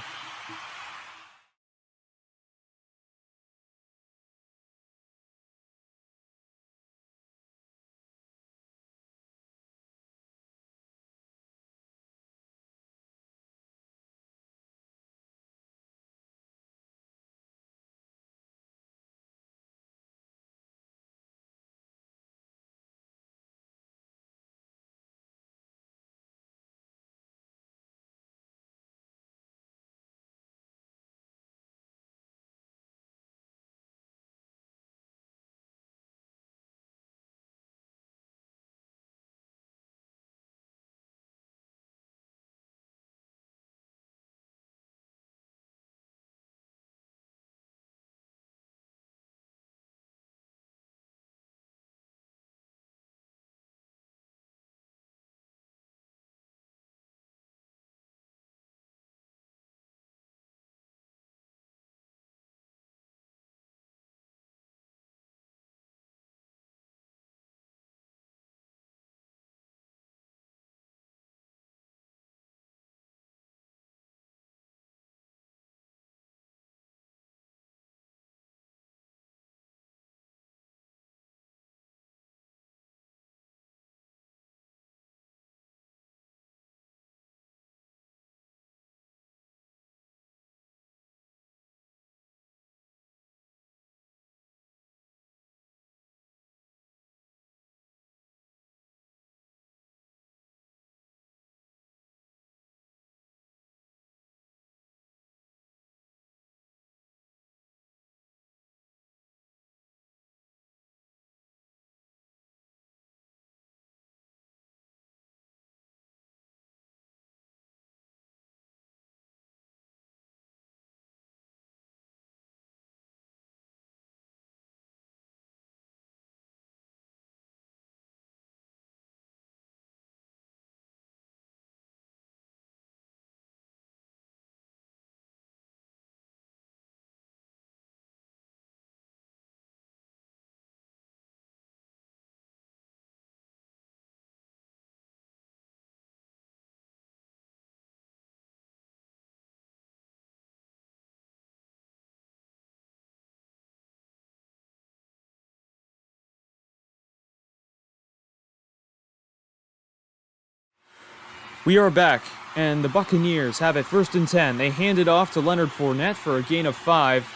We are back, and the Buccaneers have it 1st and 10. They hand it off to Leonard Fournette for a gain of 5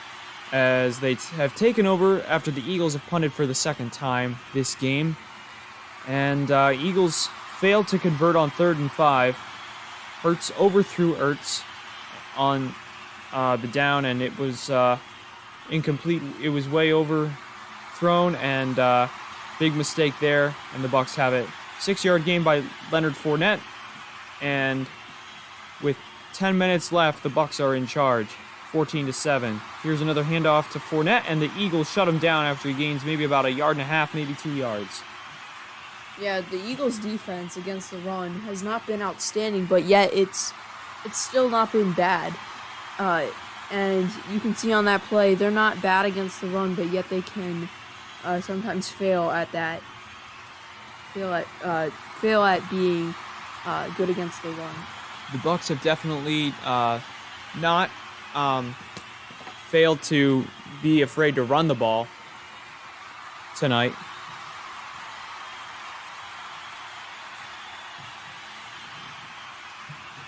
as they have taken over after the Eagles have punted for the second time this game. And Eagles failed to convert on 3rd and 5. Hurts overthrew Ertz on the down, and it was incomplete. It was way overthrown, and big mistake there, and the Bucs have it. 6-yard gain by Leonard Fournette. And with 10 minutes left, the Bucs are in charge, 14-7. Here's another handoff to Fournette, and the Eagles shut him down after he gains maybe about 1.5 yards, maybe 2 yards. Yeah, the Eagles' defense against the run has not been outstanding, but yet it's still not been bad. And you can see on that play, they're not bad against the run, but yet they can sometimes fail at that. Fail at being good against the run. The Bucs have definitely not failed to be afraid to run the ball tonight.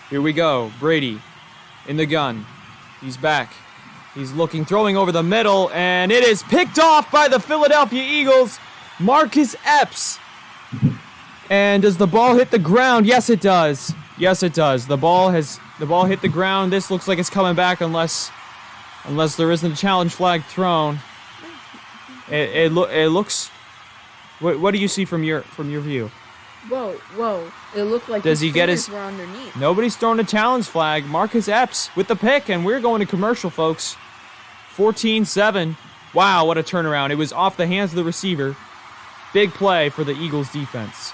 Here we go. Brady in the gun. He's back. He's looking, throwing over the middle, and it is picked off by the Philadelphia Eagles. Marcus Epps. And does the ball hit the ground? Yes, it does. Yes, it does. The ball hit the ground. This looks like it's coming back unless there isn't a challenge flag thrown. It looks. What do you see from your view? Whoa! It looked like does he get his? Were underneath. Nobody's thrown a challenge flag. Marcus Epps with the pick, and we're going to commercial, folks. 14-7. Wow, what a turnaround! It was off the hands of the receiver. Big play for the Eagles defense.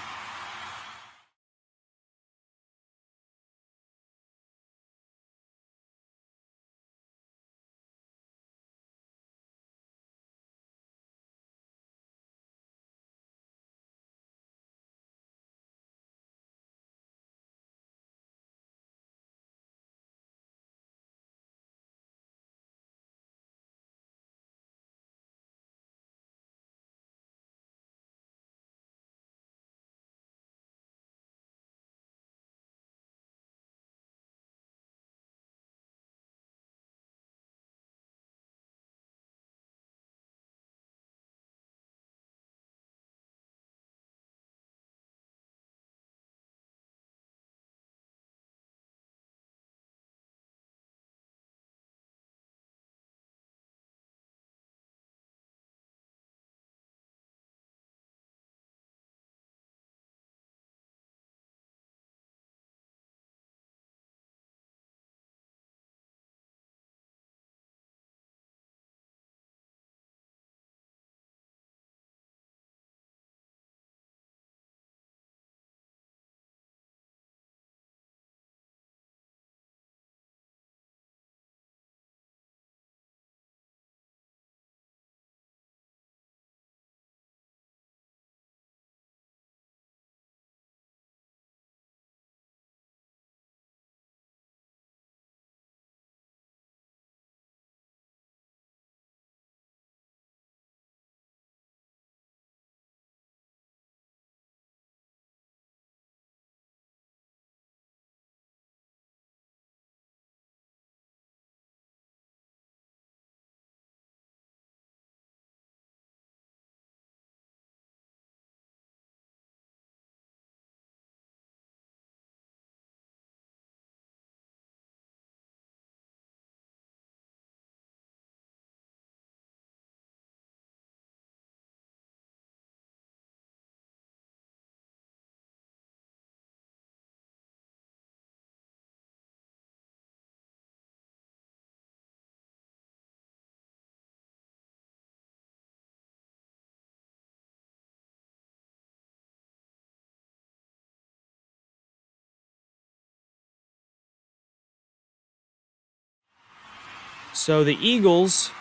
So the Eagles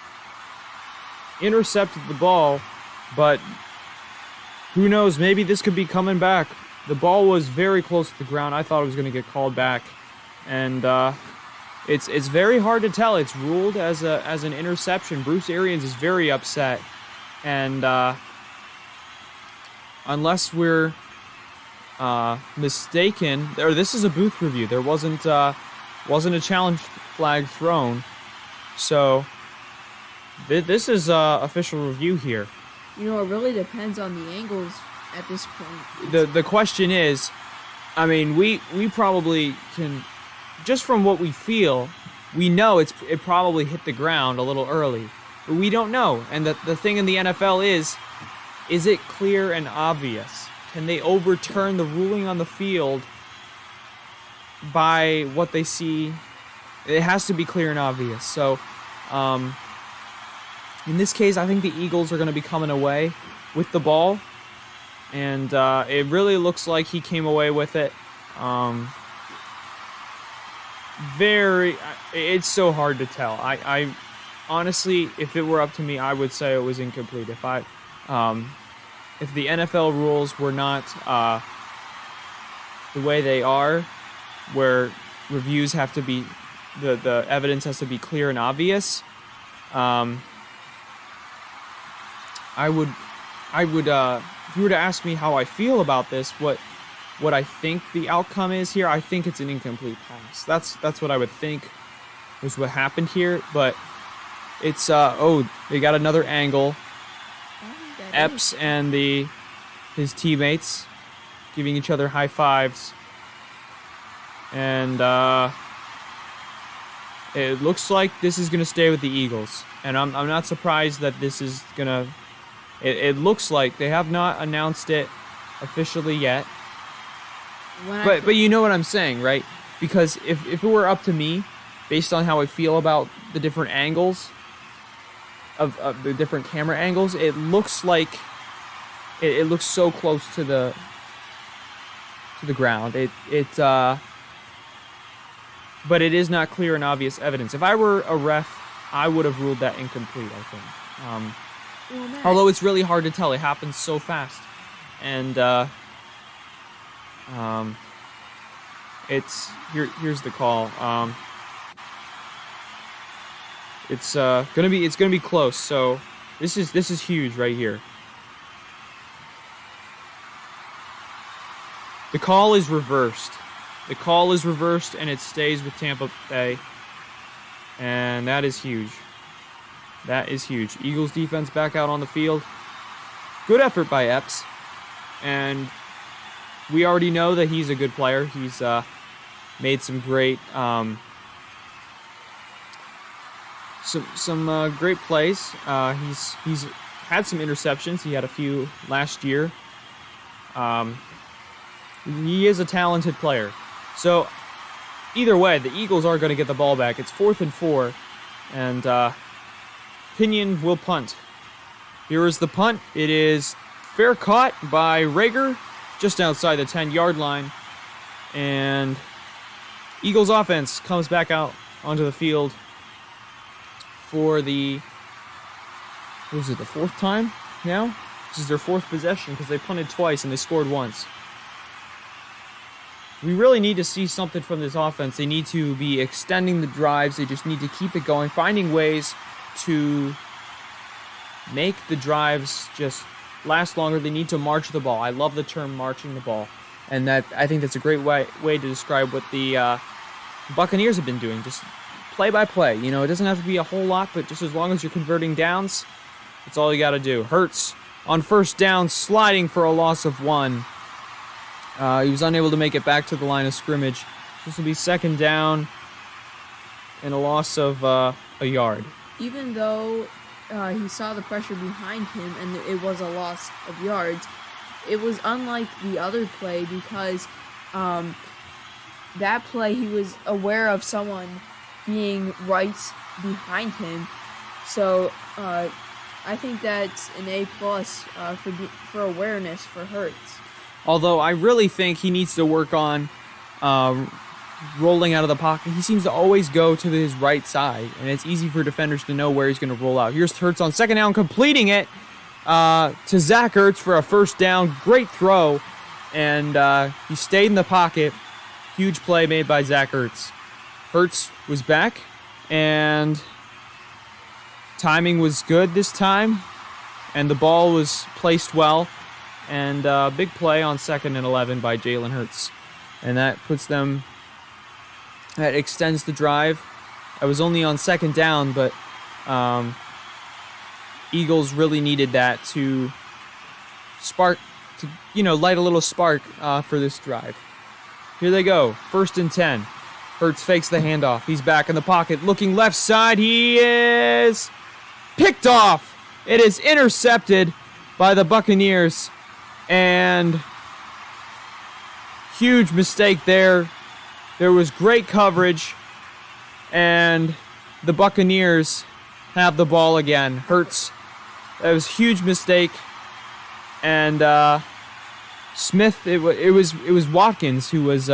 intercepted the ball, but who knows, maybe this could be coming back. The ball was very close to the ground. I thought it was going to get called back. And it's very hard to tell. It's ruled as an interception. Bruce Arians is very upset. And unless we're mistaken, or this is a booth review. There wasn't a challenge flag thrown, so this is official review here. You know, it really depends on the angles at this point. The question is, I mean, we probably can, just from what we feel, we know it probably hit the ground a little early, but we don't know. And the thing in the NFL is it clear and obvious? Can they overturn the ruling on the field by what they see? It has to be clear and obvious. So, in this case, I think the Eagles are going to be coming away with the ball. And it really looks like he came away with it. It's so hard to tell. I honestly, if it were up to me, I would say it was incomplete. If the NFL rules were not the way they are, where reviews have to be, the evidence has to be clear and obvious, I would, if you were to ask me how I feel about this, what I think the outcome is here, I think it's an incomplete pass. That's what I would think was what happened here. But it's they got another angle. Epps and his teammates giving each other high fives, and it looks like this is gonna stay with the Eagles. And I'm not surprised that this is gonna. It looks like they have not announced it officially yet. But you know what I'm saying, right? Because if it were up to me, based on how I feel about the different angles of the different camera angles, it looks like it looks so close to the ground. But it is not clear and obvious evidence. If I were a ref, I would have ruled that incomplete, I think. Although it's really hard to tell. It happens so fast. And here's the call. It's gonna be close. So this is huge right here. The call is reversed. The call is reversed, and it stays with Tampa Bay. And that is huge. That is huge. Eagles defense back out on the field. Good effort by Epps. And we already know that he's a good player. He's made some great some great plays. He's had some interceptions. He had a few last year. He is a talented player. So either way, the Eagles are going to get the ball back. It's 4th and 4, and Pinion will punt. Here is the punt. It is fair caught by Rager, just outside the 10-yard line, and Eagles offense comes back out onto the field for the fourth time now? This is their fourth possession because they punted twice and they scored once. We really need to see something from this offense. They need to be extending the drives. They just need to keep it going, finding ways to make the drives just last longer. They need to march the ball. I love the term marching the ball. And I think that's a great way to describe what the Buccaneers have been doing. Just play by play. You know, it doesn't have to be a whole lot, but just as long as you're converting downs, that's all you got to do. Hurts on first down, sliding for a loss of 1. He was unable to make it back to the line of scrimmage. This will be second down and a loss of a yard. Even though he saw the pressure behind him and it was a loss of yards, it was unlike the other play because that play he was aware of someone being right behind him. So I think that's an A+ for awareness for Hurts. Although I really think he needs to work on rolling out of the pocket. He seems to always go to his right side, and it's easy for defenders to know where he's going to roll out. Here's Hurts on second down, completing it to Zach Ertz for a first down. Great throw, and he stayed in the pocket. Huge play made by Zach Ertz. Hurts was back, and timing was good this time, and the ball was placed well. and big play on 2nd and 11 by Jalen Hurts. And that extends the drive. I was only on 2nd down, but Eagles really needed that to light a little spark for this drive. Here they go, 1st and 10. Hurts fakes the handoff. He's back in the pocket, looking left side. He is picked off. It is intercepted by the Buccaneers, and huge mistake there. There was great coverage, and the Buccaneers have the ball again. Hurts, that was a huge mistake, and Smith, it was Watkins who was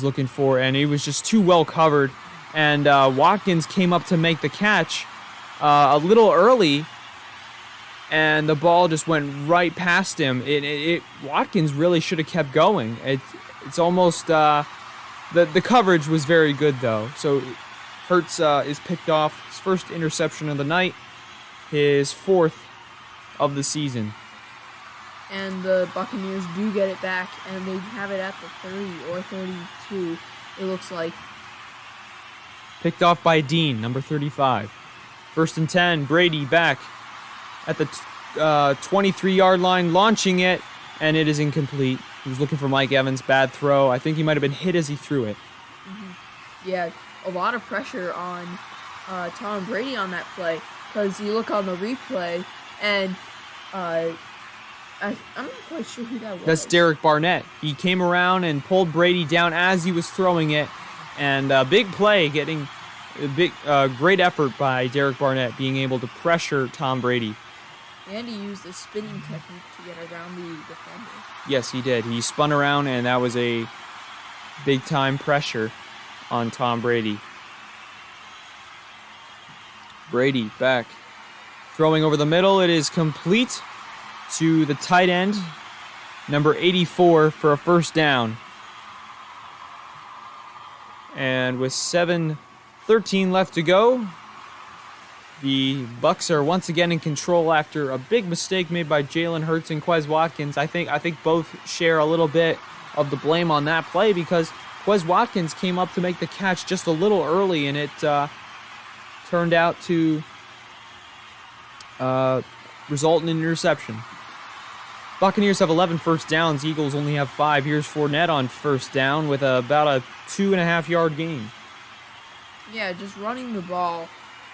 looking for, and he was just too well covered, and Watkins came up to make the catch a little early, and the ball just went right past him. Watkins really should have kept going. It's almost the coverage was very good though. So Hurts is picked off, his first interception of the night, his 4th of the season. And the Buccaneers do get it back, and they have it at the 30 or 32, it looks like. Picked off by Dean, number 35. 1st and 10, Brady back at the 23-yard line, launching it, and it is incomplete. He was looking for Mike Evans, bad throw. I think he might have been hit as he threw it. Mm-hmm. Yeah, a lot of pressure on Tom Brady on that play, because you look on the replay, and I'm not quite sure who that was. That's Derek Barnett. He came around and pulled Brady down as he was throwing it, and big play, getting a great effort by Derek Barnett, being able to pressure Tom Brady. And he used a spinning technique to get around the defender. Yes, he did. He spun around, and that was a big-time pressure on Tom Brady. Brady back. Throwing over the middle. It is complete to the tight end, number 84, for a 1st down. And with 7:13 left to go, the Bucs are once again in control after a big mistake made by Jalen Hurts and Quez Watkins. I think both share a little bit of the blame on that play, because Quez Watkins came up to make the catch just a little early, and it turned out to result in an interception. Buccaneers have 11 first downs. Eagles only have 5. Here's Fournette on 1st down with about a 2.5-yard gain. Yeah, just running the ball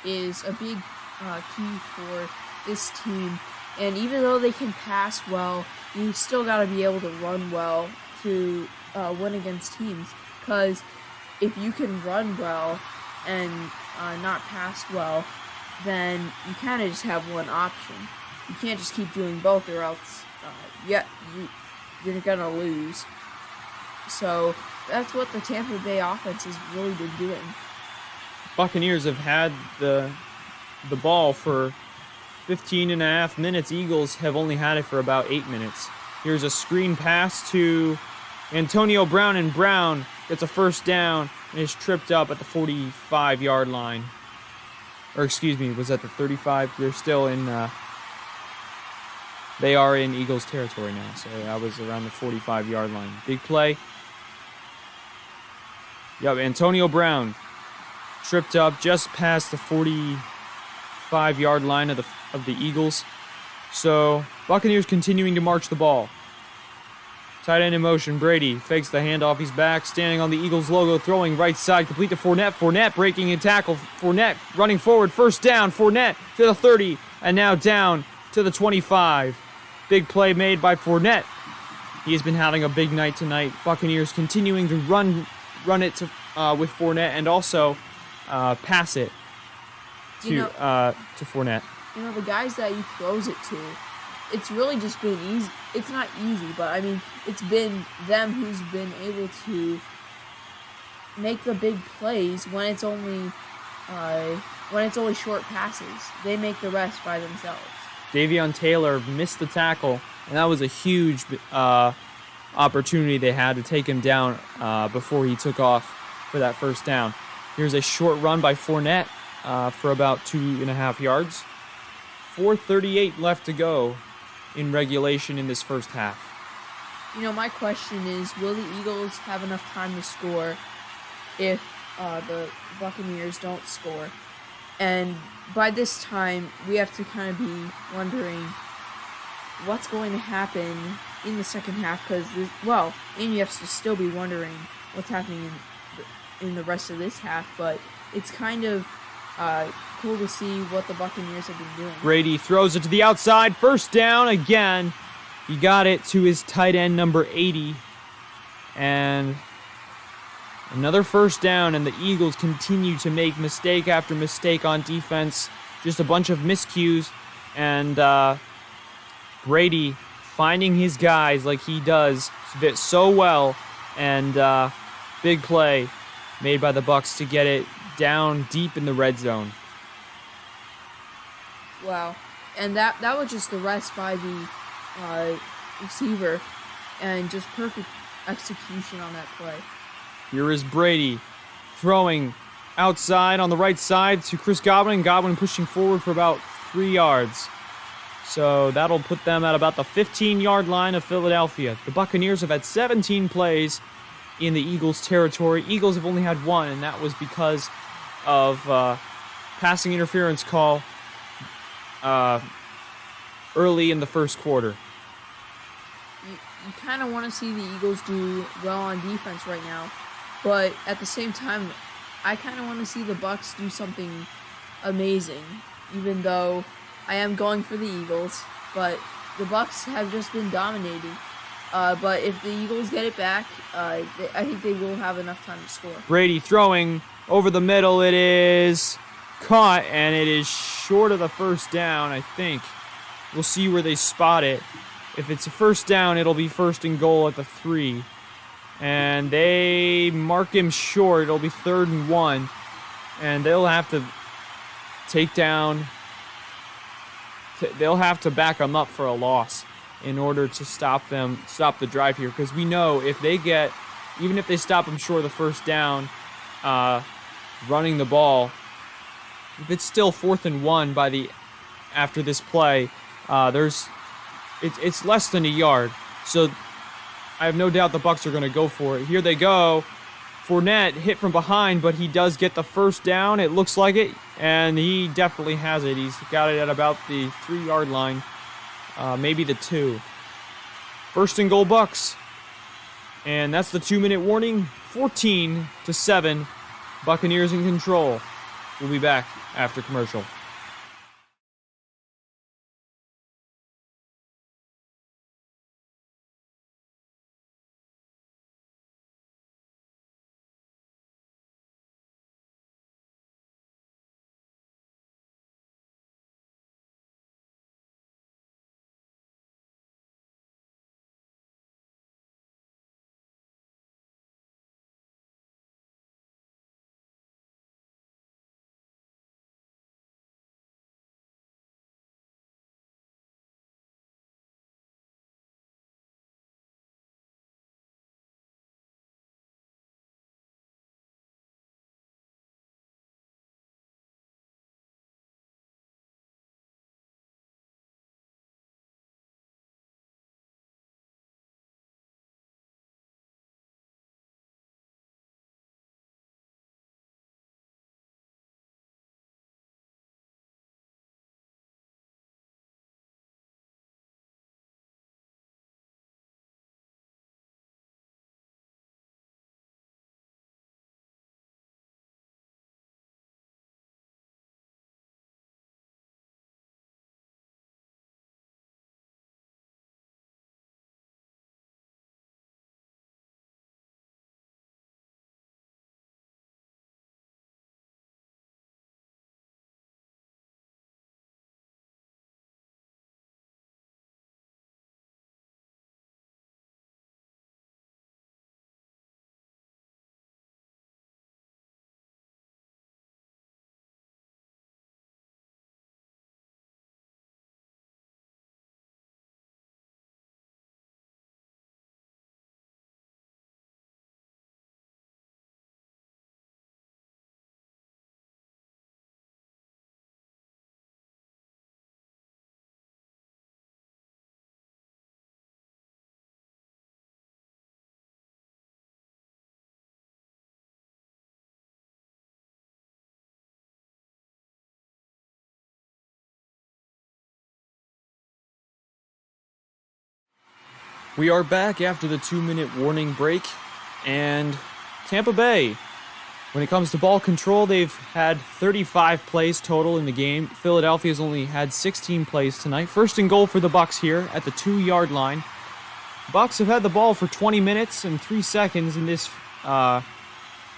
is a big key for this team. And even though they can pass well, you still got to be able to run well to win against teams. Because if you can run well and not pass well, then you kind of just have one option. You can't just keep doing both, or else you're going to lose. So that's what the Tampa Bay offense has really been doing. Buccaneers have had the ball for 15 and a half minutes. Eagles have only had it for about 8 minutes. Here's a screen pass to Antonio Brown, and Brown gets a 1st down and is tripped up at the 45-yard line. Or excuse me, was that the 35? They're still in... They are in Eagles territory now, so that was around the 45-yard line. Big play. Yep, Antonio Brown tripped up just past the 45-yard line of the Eagles. So, Buccaneers continuing to march the ball. Tight end in motion, Brady fakes the handoff. He's back, standing on the Eagles logo, throwing right side, complete to Fournette. Fournette breaking a tackle. Fournette running forward, 1st down. Fournette to the 30, and now down to the 25. Big play made by Fournette. He has been having a big night tonight. Buccaneers continuing to run it to, with Fournette, and also pass it to Fournette. You know, the guys that he throws it to, it's really just been easy. It's not easy, but I mean, it's been them who's been able to make the big plays when it's only short passes. They make the rest by themselves. Davion Taylor missed the tackle, and that was a huge opportunity they had to take him down before he took off for that 1st down. Here's a short run by Fournette for about 2.5 yards. 4:38 left to go in regulation in this first half. My question is, will the Eagles have enough time to score if the Buccaneers don't score? And by this time, we have to kind of be wondering what's going to happen in the second half, because, and you have to still be wondering what's happening in the rest of this half, but it's kind of cool to see what the Buccaneers have been doing. Brady throws it to the outside, first down again. He got it to his tight end number 80, and another first down, and the Eagles continue to make mistake after mistake on defense, just a bunch of miscues, and Brady finding his guys like he does so well, and big play made by the Bucs to get it down deep in the red zone. Wow. And that was just the rest by the receiver, and just perfect execution on that play. Here is Brady throwing outside on the right side to Chris Godwin. Godwin pushing forward for about 3 yards. So that'll put them at about the 15-yard line of Philadelphia. The Buccaneers have had 17 plays in the Eagles' territory. Eagles have only had 1, and that was because of passing interference call early in the first quarter. You kind of want to see the Eagles do well on defense right now, but at the same time, I kind of want to see the Bucs do something amazing, even though I am going for the Eagles, but the Bucs have just been dominating. But if the Eagles get it back, I think they will have enough time to score. Brady throwing over the middle. It is caught, and it is short of the first down, I think. We'll see where they spot it. If it's a first down, it'll be first and goal at the 3. And they mark him short. It'll be 3rd and 1. And they'll have to take down... They'll have to back them up for a loss in order to stop the drive here. Because we know if they get... Even if they stop them short of the first down, running the ball, if it's still 4th and 1 after this play, it's less than a yard. So I have no doubt the Bucs are going to go for it. Here they go. Fournette hit from behind, but he does get the first down. It looks like it, and he definitely has it. He's got it at about the 3-yard line, maybe the 2. First and goal, Bucs. And that's the 2-minute warning. 14-7. Buccaneers in control. We'll be back after commercial. We are back after the 2-minute warning break, and Tampa Bay, when it comes to ball control, they've had 35 plays total in the game. Philadelphia's only had 16 plays tonight. First and goal for the Bucs here at the 2-yard line. Bucs have had the ball for 20 minutes and 3 seconds in this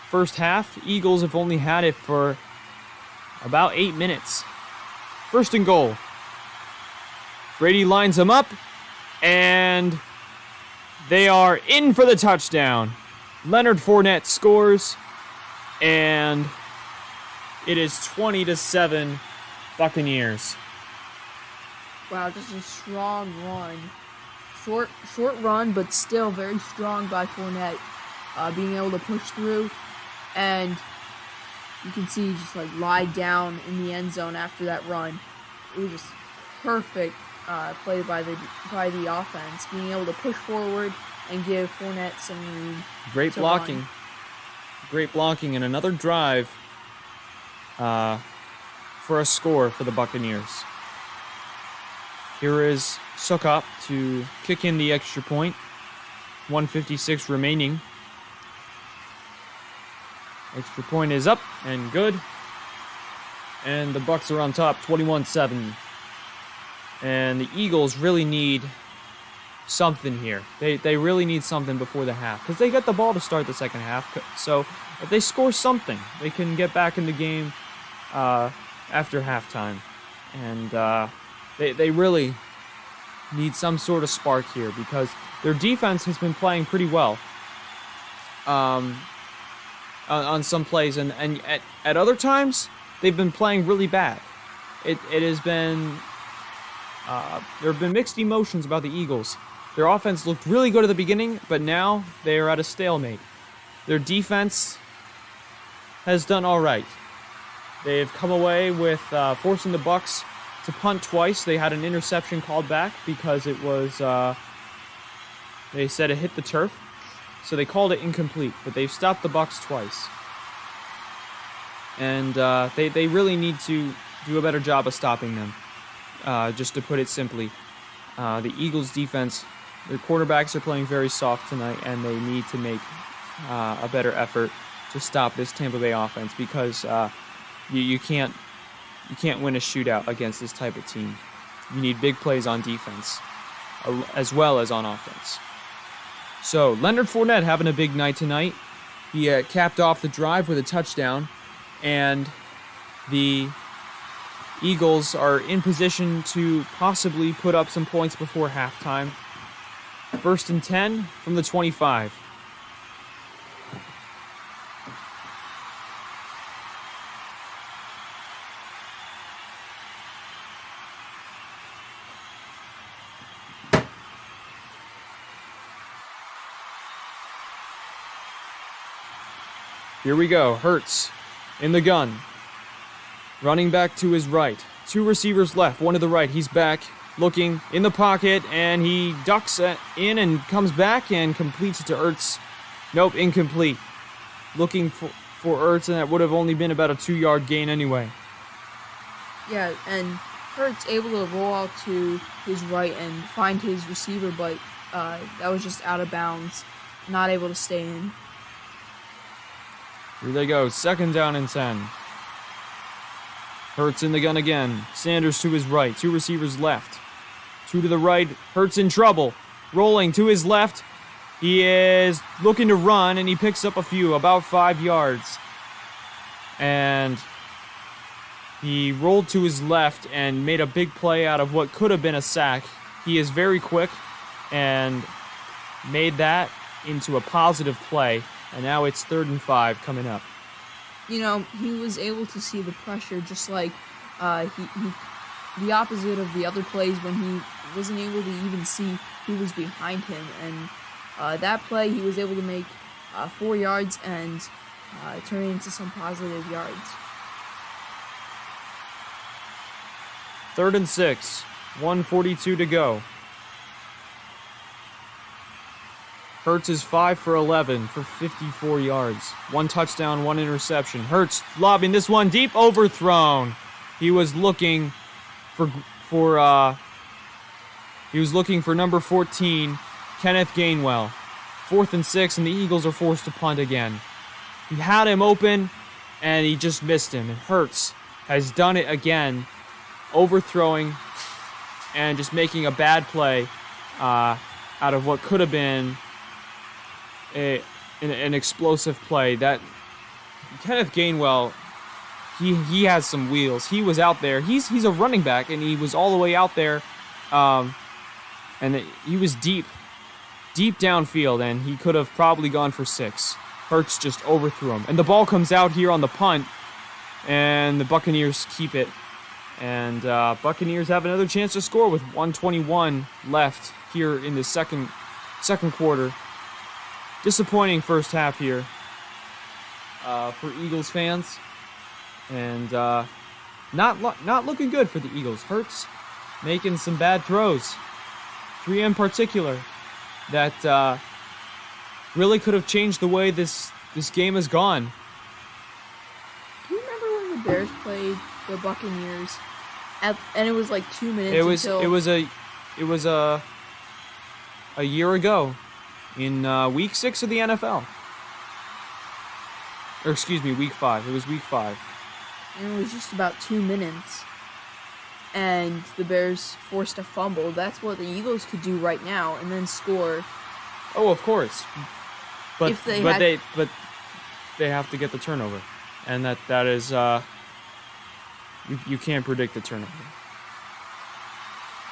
first half. Eagles have only had it for about 8 minutes. First and goal. Brady lines them up, and they are in for the touchdown. Leonard Fournette scores, and it is 20-7 Buccaneers. Wow, just a strong run. Short run, but still very strong by Fournette. Being able to push through, and you can see just like lie down in the end zone after that run. It was just perfect play by the offense, being able to push forward and give Fournette some room. Great blocking. Run. Great blocking, and another drive for a score for the Buccaneers. Here is Sukop to kick in the extra point. 1:56 remaining. Extra point is up and good. And the Bucs are on top, 21-7. And the Eagles really need something here. They really need something before the half, because they get the ball to start the second half. So if they score something, they can get back in the game after halftime. And they really need some sort of spark here, because their defense has been playing pretty well on some plays, and at other times they've been playing really bad. It has been there have been mixed emotions about the Eagles. Their offense looked really good at the beginning, but now they are at a stalemate. Their defense has done all right. They have come away with forcing the Bucs to punt twice. They had an interception called back because it was, they said it hit the turf, so they called it incomplete, but they've stopped the Bucs twice. And they really need to do a better job of stopping them, just to put it simply. The Eagles' defense, their quarterbacks are playing very soft tonight, and they need to make a better effort to stop this Tampa Bay offense, because you can't win a shootout against this type of team. You need big plays on defense as well as on offense. So Leonard Fournette having a big night tonight. He capped off the drive with a touchdown, and the Eagles are in position to possibly put up some points before halftime. 1st and 10 from the 25. Here we go. Hurts in the gun. Running back to his right. 2 receivers left, one to the right. He's back, looking in the pocket, and he ducks in and comes back and completes it to Ertz. Nope, incomplete. Looking for Ertz, and that would have only been about a 2-yard gain anyway. Yeah, and Ertz able to roll out to his right and find his receiver, but that was just out of bounds. Not able to stay in. Here they go, 2nd down and 10. Hurts in the gun again. Sanders to his right. 2 receivers left. 2 to the right. Hurts in trouble. Rolling to his left. He is looking to run, and he picks up a few, about 5 yards. And he rolled to his left and made a big play out of what could have been a sack. He is very quick and made that into a positive play. And now it's 3rd and 5 coming up. You know, he was able to see the pressure, just like the opposite of the other plays when he wasn't able to even see who was behind him. And that play, he was able to make 4 yards and turn it into some positive yards. 3rd and 6, 1:42 to go. Hurts is 5 for 11 for 54 yards. 1 touchdown, 1 interception. Hurts lobbing this one deep, overthrown. He was looking for number 14, Kenneth Gainwell. 4th and 6, and the Eagles are forced to punt again. He had him open, and he just missed him. And Hurts has done it again, overthrowing and just making a bad play out of what could have been an explosive play. That Kenneth Gainwell, he has some wheels. He was out there. He's a running back, and he was all the way out there, and he was deep downfield, and he could have probably gone for 6. Hurts just overthrew him, and the ball comes out here on the punt, and the Buccaneers keep it, and Buccaneers have another chance to score with 1:21 left here in the second quarter. Disappointing first half here for Eagles fans, and not looking good for the Eagles. Hurts making some bad throws, 3 in particular, that really could have changed the way this game has gone. Do you remember when the Bears played the Buccaneers, and it was like 2 minutes It was a year ago in week 6 of the NFL. Or excuse me, week 5. It was week 5. And it was just about 2 minutes, and the Bears forced a fumble. That's what the Eagles could do right now, and then score. Oh, of course. But If they have to get the turnover, and that is you can't predict the turnover.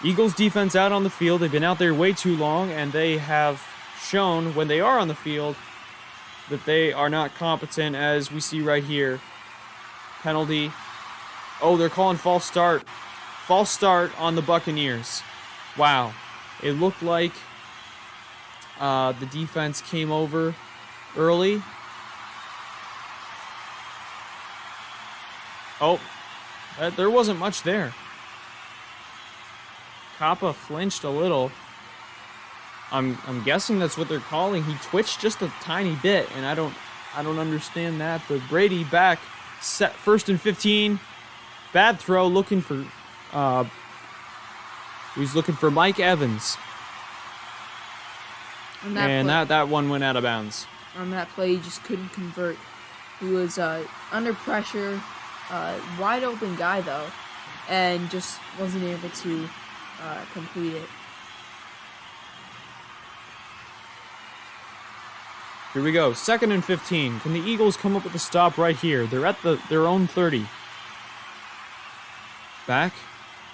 Eagles defense out on the field. They've been out there way too long, and they have shown when they are on the field that they are not competent, as we see right here. Penalty. Oh, they're calling false start. False start on the Buccaneers. Wow. It looked like the defense came over early. Oh, there wasn't much there. Kappa flinched a little. I'm guessing that's what they're calling. He twitched just a tiny bit, and I don't understand that. But Brady back, set 1st and 15. Bad throw, looking for he's looking for Mike Evans. And that one went out of bounds. On that play, he just couldn't convert. He was under pressure, wide open guy though, and just wasn't able to complete it. Here we go, 2nd and 15. Can the Eagles come up with a stop right here? They're at their own 30. Back,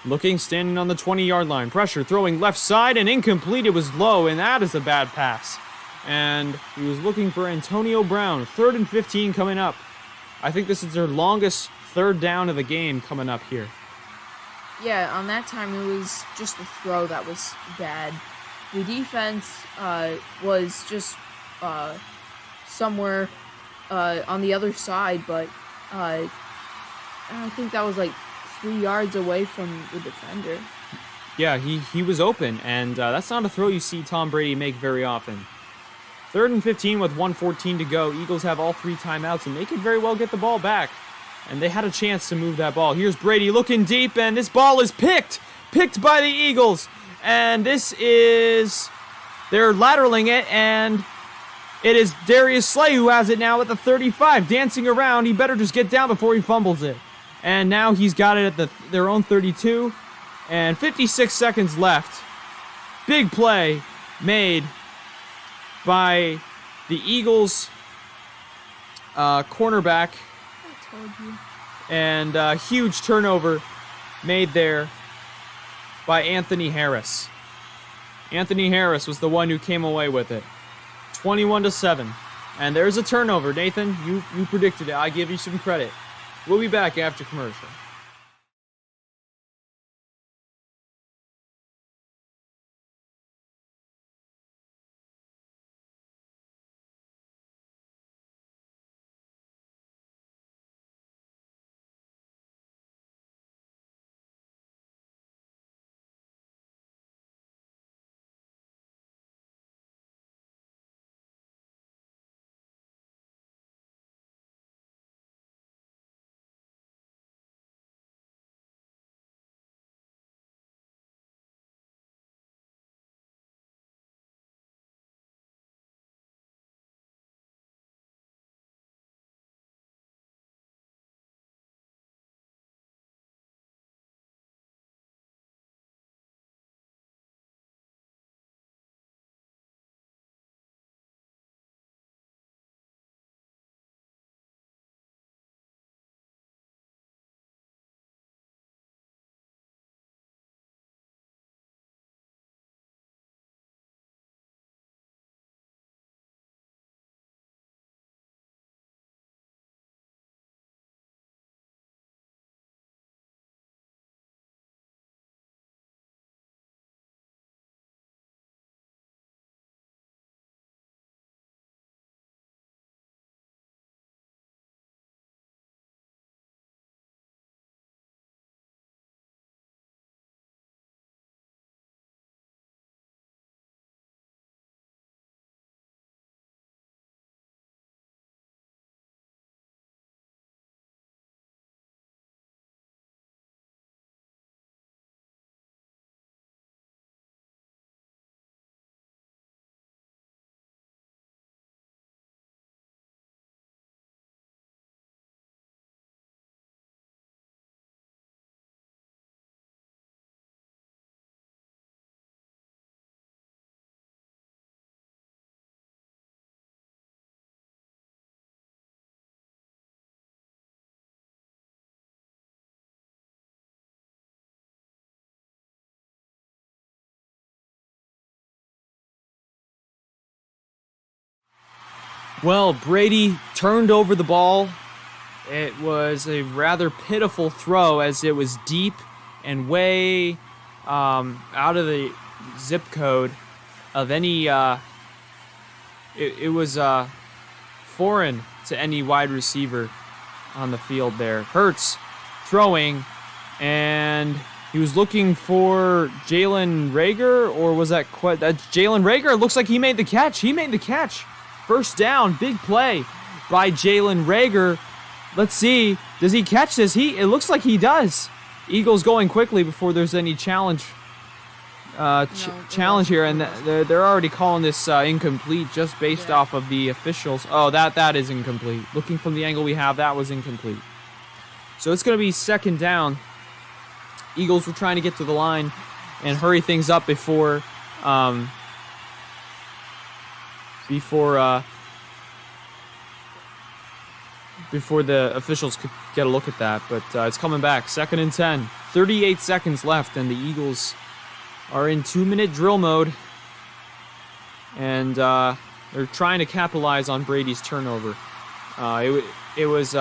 looking, standing on the 20-yard line. Pressure, throwing left side, and incomplete. It was low, and that is a bad pass. And he was looking for Antonio Brown. 3rd and 15 coming up. I think this is their longest 3rd down of the game coming up here. Yeah, on that time it was just the throw that was bad. The defense was just somewhere on the other side, but I think that was like 3 yards away from the defender. Yeah, he was open, and that's not a throw you see Tom Brady make very often. 3rd and 15 with 1:14 to go. Eagles have all 3 timeouts, and they could very well get the ball back. And they had a chance to move that ball. Here's Brady looking deep, and this ball is picked by the Eagles. And they're lateraling it, and it is Darius Slay who has it now at the 35, dancing around. He better just get down before he fumbles it. And now he's got it at their own 32, and 56 seconds left. Big play made by the Eagles cornerback. I told you. And huge turnover made there by Anthony Harris. Anthony Harris was the one who came away with it. 21-7. And there's a turnover. Nathan, you predicted it. I give you some credit. We'll be back after commercial. Well, Brady turned over the ball. It was a rather pitiful throw as it was deep and way out of the zip code of any. It was foreign to any wide receiver on the field there. Hurts throwing, and he was looking for Jalen Reagor, or was that Jalen Reagor? It looks like he made the catch. He made the catch. First down, big play by Jalen Reagor. Let's see, does he catch this? It looks like he does. Eagles going quickly before there's any challenge. Challenge here, and they're already calling this incomplete just based off of the officials. Oh, that is incomplete. Looking from the angle we have, that was incomplete. So it's going to be second down. Eagles were trying to get to the line and hurry things up before the officials could get a look at that. But it's coming back. 2nd and 10. 38 seconds left, and the Eagles are in 2-minute drill mode. And they're trying to capitalize on Brady's turnover. It was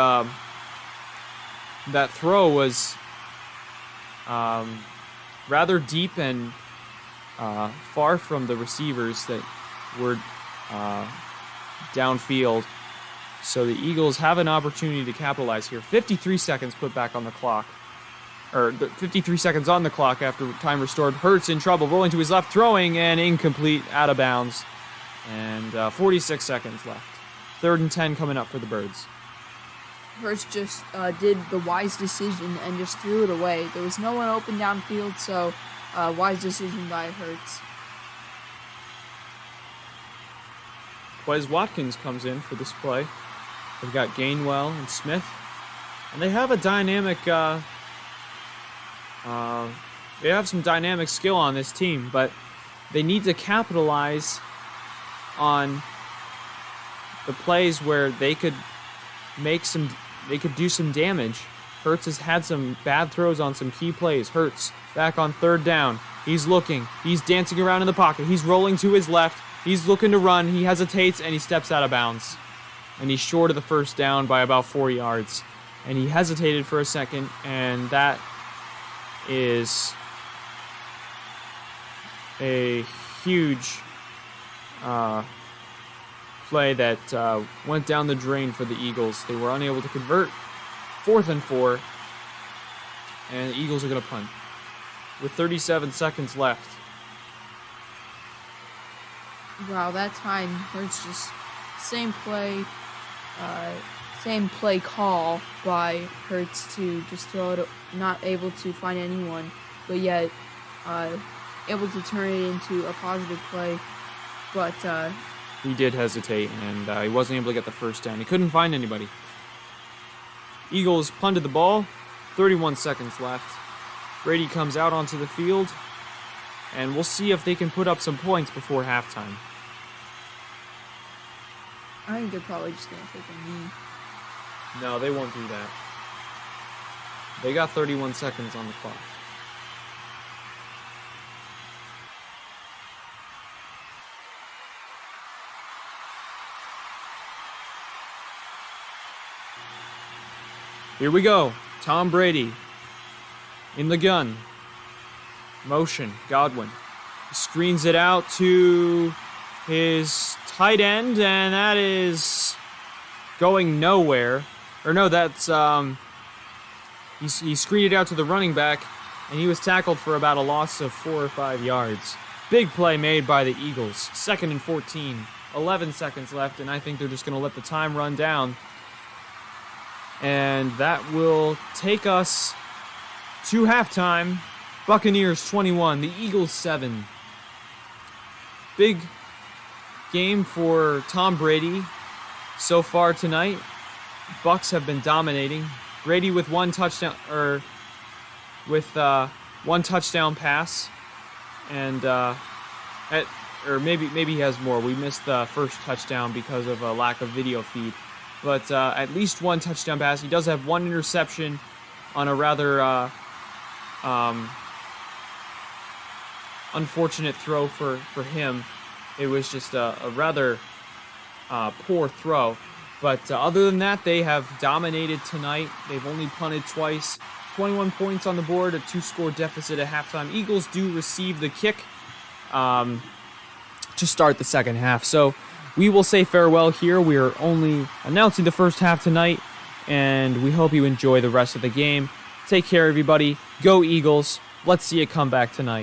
that throw was rather deep and far from the receivers that were downfield. So the Eagles have an opportunity to capitalize here. 53 seconds put back on the clock. 53 seconds on the clock after time restored. Hurts in trouble, rolling to his left, throwing, and incomplete, out of bounds. And 46 seconds left. 3rd and 10 coming up for the Birds. Hurts just did the wise decision and just threw it away. There was no one open downfield, so wise decision by Hurts. Quez Watkins comes in for this play. They've got Gainwell and Smith. And they have a dynamic... they have some dynamic skill on this team, but they need to capitalize on the plays where they could do some damage. Hurts has had some bad throws on some key plays. Hurts back on 3rd down. He's looking. He's dancing around in the pocket. He's rolling to his left. He's looking to run. He hesitates, and he steps out of bounds. And he's short of the first down by about 4 yards. And he hesitated for a second, and that is a huge play that went down the drain for the Eagles. They were unable to convert. 4th and 4. And the Eagles are going to punt with 37 seconds left. Wow, that time Hurts just same play call by Hurts to just throw it, not able to find anyone, but yet able to turn it into a positive play. But he did hesitate, and he wasn't able to get the first down. He couldn't find anybody. Eagles punted the ball. 31 seconds left. Brady comes out onto the field, and we'll see if they can put up some points before halftime. I think they're probably just going to take a knee. No, they won't do that. They got 31 seconds on the clock. Here we go. Tom Brady in the gun. Motion. Godwin screens it out to his tight end, and that is going nowhere. Or no, that's he screened it out to the running back, and he was tackled for about a loss of 4 or 5 yards. Big play made by the Eagles. 2nd and 14. 11 seconds left, and I think they're just going to let the time run down. And that will take us to halftime. Buccaneers 21, the Eagles 7. Big game for Tom Brady so far tonight. Bucs have been dominating. Brady with one touchdown, one touchdown pass, and maybe he has more. We missed the first touchdown because of a lack of video feed. But at least one touchdown pass. He does have one interception on a rather unfortunate throw for him. It was just a rather poor throw. But other than that, they have dominated tonight. They've only punted twice. 21 points on the board, a 2-score deficit at halftime. Eagles do receive the kick to start the second half. So we will say farewell here. We are only announcing the first half tonight, and we hope you enjoy the rest of the game. Take care, everybody. Go Eagles. Let's see a comeback tonight.